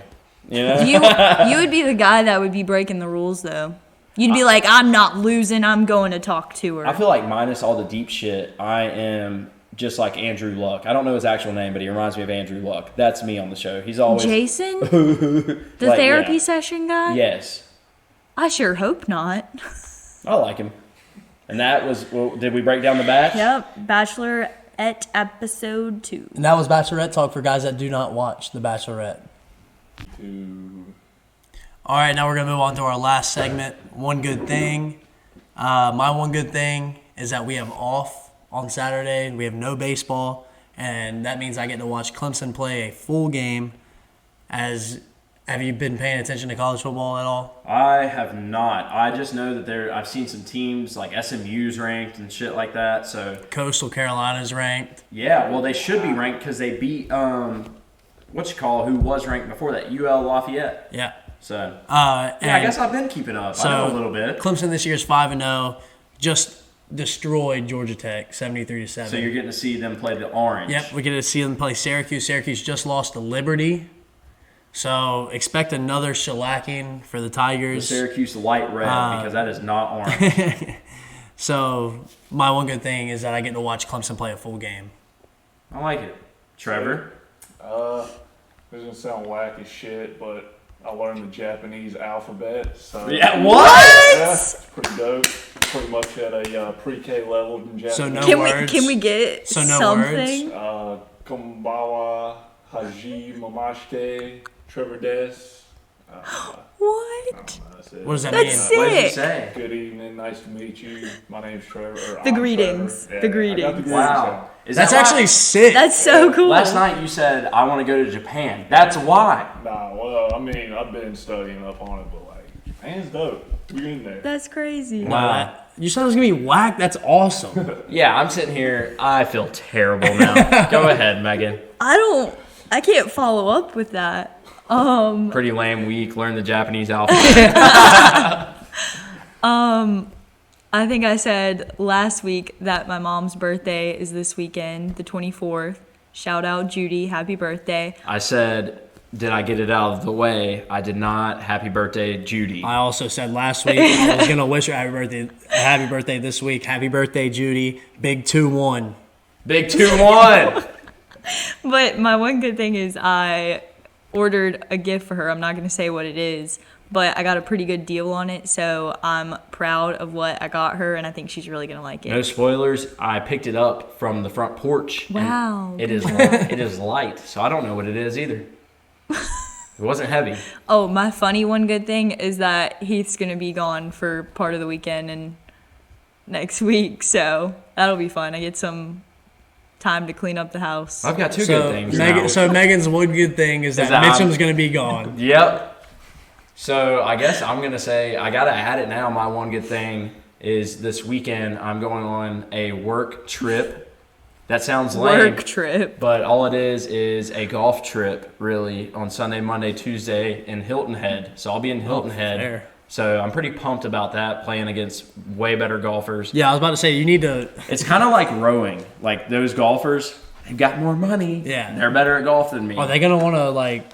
You know? You would be the guy that would be breaking the rules though. You'd be like, I'm not losing. I'm going to talk to her. I feel like minus all the deep shit, I am just like Andrew Luck. I don't know his actual name, but he reminds me of Andrew Luck. That's me on the show. He's always Jason? The therapy yeah. session guy? Yes, I sure hope not. I like him. And that was. Well, did we break down the batch? Yep. Bachelorette episode 2. And that was Bachelorette talk for guys that do not watch The Bachelorette. All right, now we're going to move on to our last segment, One Good Thing. My one good thing is that we have off on Saturday, and we have no baseball, and that means I get to watch Clemson play a full game. Have you been paying attention to college football at all? I have not. I just know that I've seen some teams like SMU's ranked and shit like that. So Coastal Carolina's ranked. yeah, well they should be ranked because they beat who was ranked before that, UL Lafayette. Yeah. So I guess I've been keeping up. I know a little bit. Clemson this year is 5-0. Just destroyed Georgia Tech 73-7. So you're getting to see them play the Orange. Yep, we get to see them play Syracuse. Syracuse just lost to Liberty. So expect another shellacking for the The Tigers. Syracuse light red because that is not orange. So my one good thing is that I get to watch Clemson play a full game. I like it. Trevor? This is gonna sound whack as shit, but I learned the Japanese alphabet. So Yeah, what? yeah, it's pretty dope. Pretty much at a pre-K level in Japanese. So no Can words. we get So no something? Konbawa, Haji, Mamashke, Trevor Des. What? That's it. What does that That's mean? What did he sick. say? Good evening, nice to meet you. My name's Trevor. The greetings. Trevor. The I got greetings. greetings Wow. Is That's that actually why? sick. That's so cool. Last night you said, I want to go to Japan. That's why. Nah, well, I mean, I've been studying up on it, but like, Japan's dope. You're in there. That's crazy. Wow. You said it was gonna be whack. That's awesome. Yeah, I'm sitting here. I feel terrible now. Go ahead, Megan. I can't follow up with that. Pretty lame week. Learn the Japanese alphabet. I think I said last week that my mom's birthday is this weekend, the 24th. Shout out Judy, happy birthday. I said, did I get it out of the way? I did not. Happy birthday, Judy. I also said last week I was gonna wish her happy birthday this week. Happy birthday, Judy. Big 2-1. Big 2-1. But my one good thing is I ordered a gift for her. I'm not going to say what it is, but I got a pretty good deal on it, so I'm proud of what I got her, and I think she's really going to like it. No spoilers. I picked it up from the front porch. and Wow, It is light, so I don't know what it is either. It wasn't heavy. Oh, my funny one good thing is that Heath's going to be gone for part of the weekend and next week, so that'll be fun. I get some time to clean up the house. I've got two good things now. Megan's one good thing is that Mitchum's gonna be gone. Yep. So I guess I'm going to say I got to add it now. My one good thing is this weekend I'm going on a work trip. That sounds lame. Work trip. But all it is a golf trip, really, on Sunday, Monday, Tuesday in Hilton Head. So I'll be in Hilton Head. Fair. So I'm pretty pumped about that, playing against way better golfers. Yeah, I was about to say, you need to... It's kind of like rowing. Like, those golfers, they've got more money. Yeah. They're better at golf than me. Are they going to want to, like,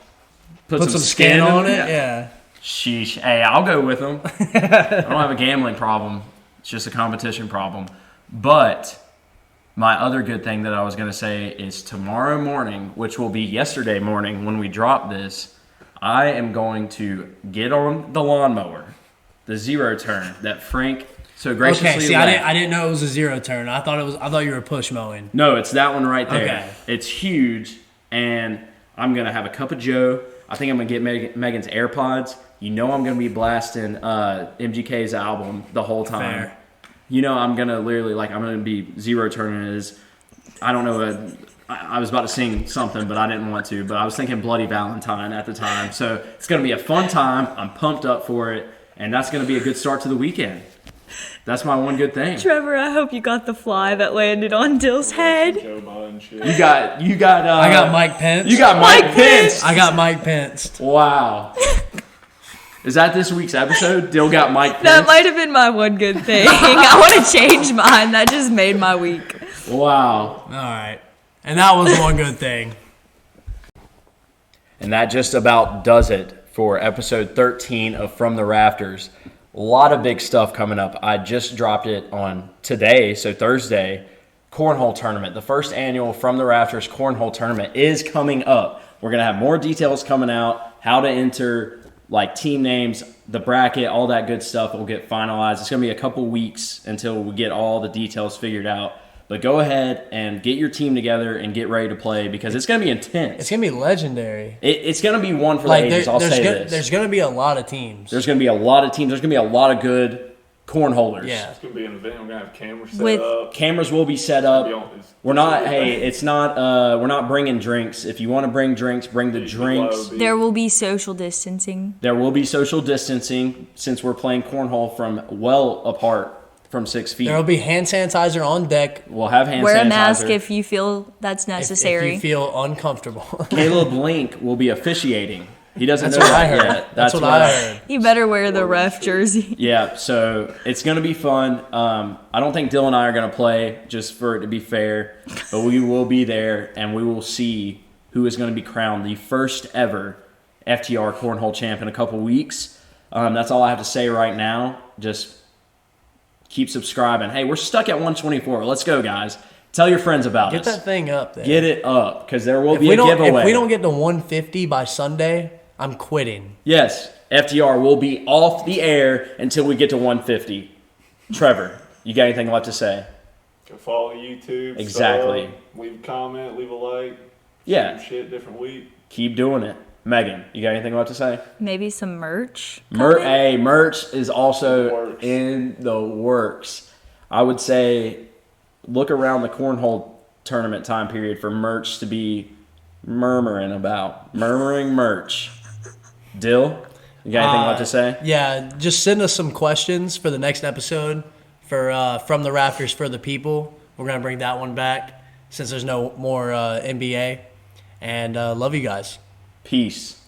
put some skin on it? Yeah. Yeah. Sheesh. Hey, I'll go with them. I don't have a gambling problem. It's just a competition problem. But my other good thing that I was going to say is tomorrow morning, which will be yesterday morning when we drop this, I am going to get on the lawnmower, the zero turn that Frank so graciously Okay, see, left. I didn't know it was a zero turn. I thought you were push mowing. No, it's that one right there. Okay. It's huge, and I'm going to have a cup of joe. I think I'm going to get Megan's AirPods. You know I'm going to be blasting MGK's album the whole time. Fair. You know I'm going to literally, I'm going to be zero turning his, I don't know, I was about to sing something, but I didn't want to. But I was thinking Bloody Valentine at the time. So it's going to be a fun time. I'm pumped up for it, and that's going to be a good start to the weekend. That's my one good thing. Trevor, I hope you got the fly that landed on Dill's head. Joe Biden shit. You got. I got Mike Pence. You got Mike Pence. I got Mike Pence. Wow. Is that this week's episode? Dill got Mike Pence. That might have been my one good thing. I want to change mine. That just made my week. Wow. All right. And that was one good thing. And that just about does it for episode 13 of From the Rafters. A lot of big stuff coming up. I just dropped it on today, so Thursday, Cornhole Tournament. The first annual From the Rafters Cornhole Tournament is coming up. We're going to have more details coming out, how to enter, team names, the bracket, all that good stuff will get finalized. It's going to be a couple weeks until we get all the details figured out. But go ahead and get your team together and get ready to play because it's going to be intense. It's going to be legendary. It's going to be one for the ages, I'll say this. There's going to be a lot of teams. There's going to be a lot of teams. There's going to be a lot of good cornholers. Yeah. It's going to be an event. We're going to have cameras set up. Cameras will be set up. We're not bringing drinks. If you want to bring drinks, bring the drinks. There will be social distancing. There will be social distancing since we're playing cornhole from well apart from 6 feet. There will be hand sanitizer on deck. We'll have hand sanitizer. Wear a mask if you feel that's necessary. If you feel uncomfortable. Caleb Link will be officiating. He doesn't know That's what I that heard. yet. That's what I heard. You better wear the ref jersey. Yeah, so it's going to be fun. I don't think Dyl and I are going to play, just for it to be fair, but we will be there, and we will see who is going to be crowned the first ever FTR Cornhole champ in a couple weeks. That's all I have to say right now. Just keep subscribing. Hey, we're stuck at 124. Let's go, guys. Tell your friends about us. Get that thing up there. Get it up, because there will be a giveaway. If we don't get to 150 by Sunday, I'm quitting. Yes, FTR will be off the air until we get to 150. Trevor, you got anything left to say? Go follow YouTube. Exactly. Leave a comment. Leave a like. Yeah. Same shit, different week. Keep doing it. Megan, you got anything left to say? Maybe some merch. Merch is also Works. in the works. I would say look around the cornhole tournament time period for merch to be murmuring merch. Dill? You got anything left to say? Yeah, just send us some questions for the next episode for From the Rafters for the People. We're going to bring that one back since there's no more NBA. And love you guys. Peace.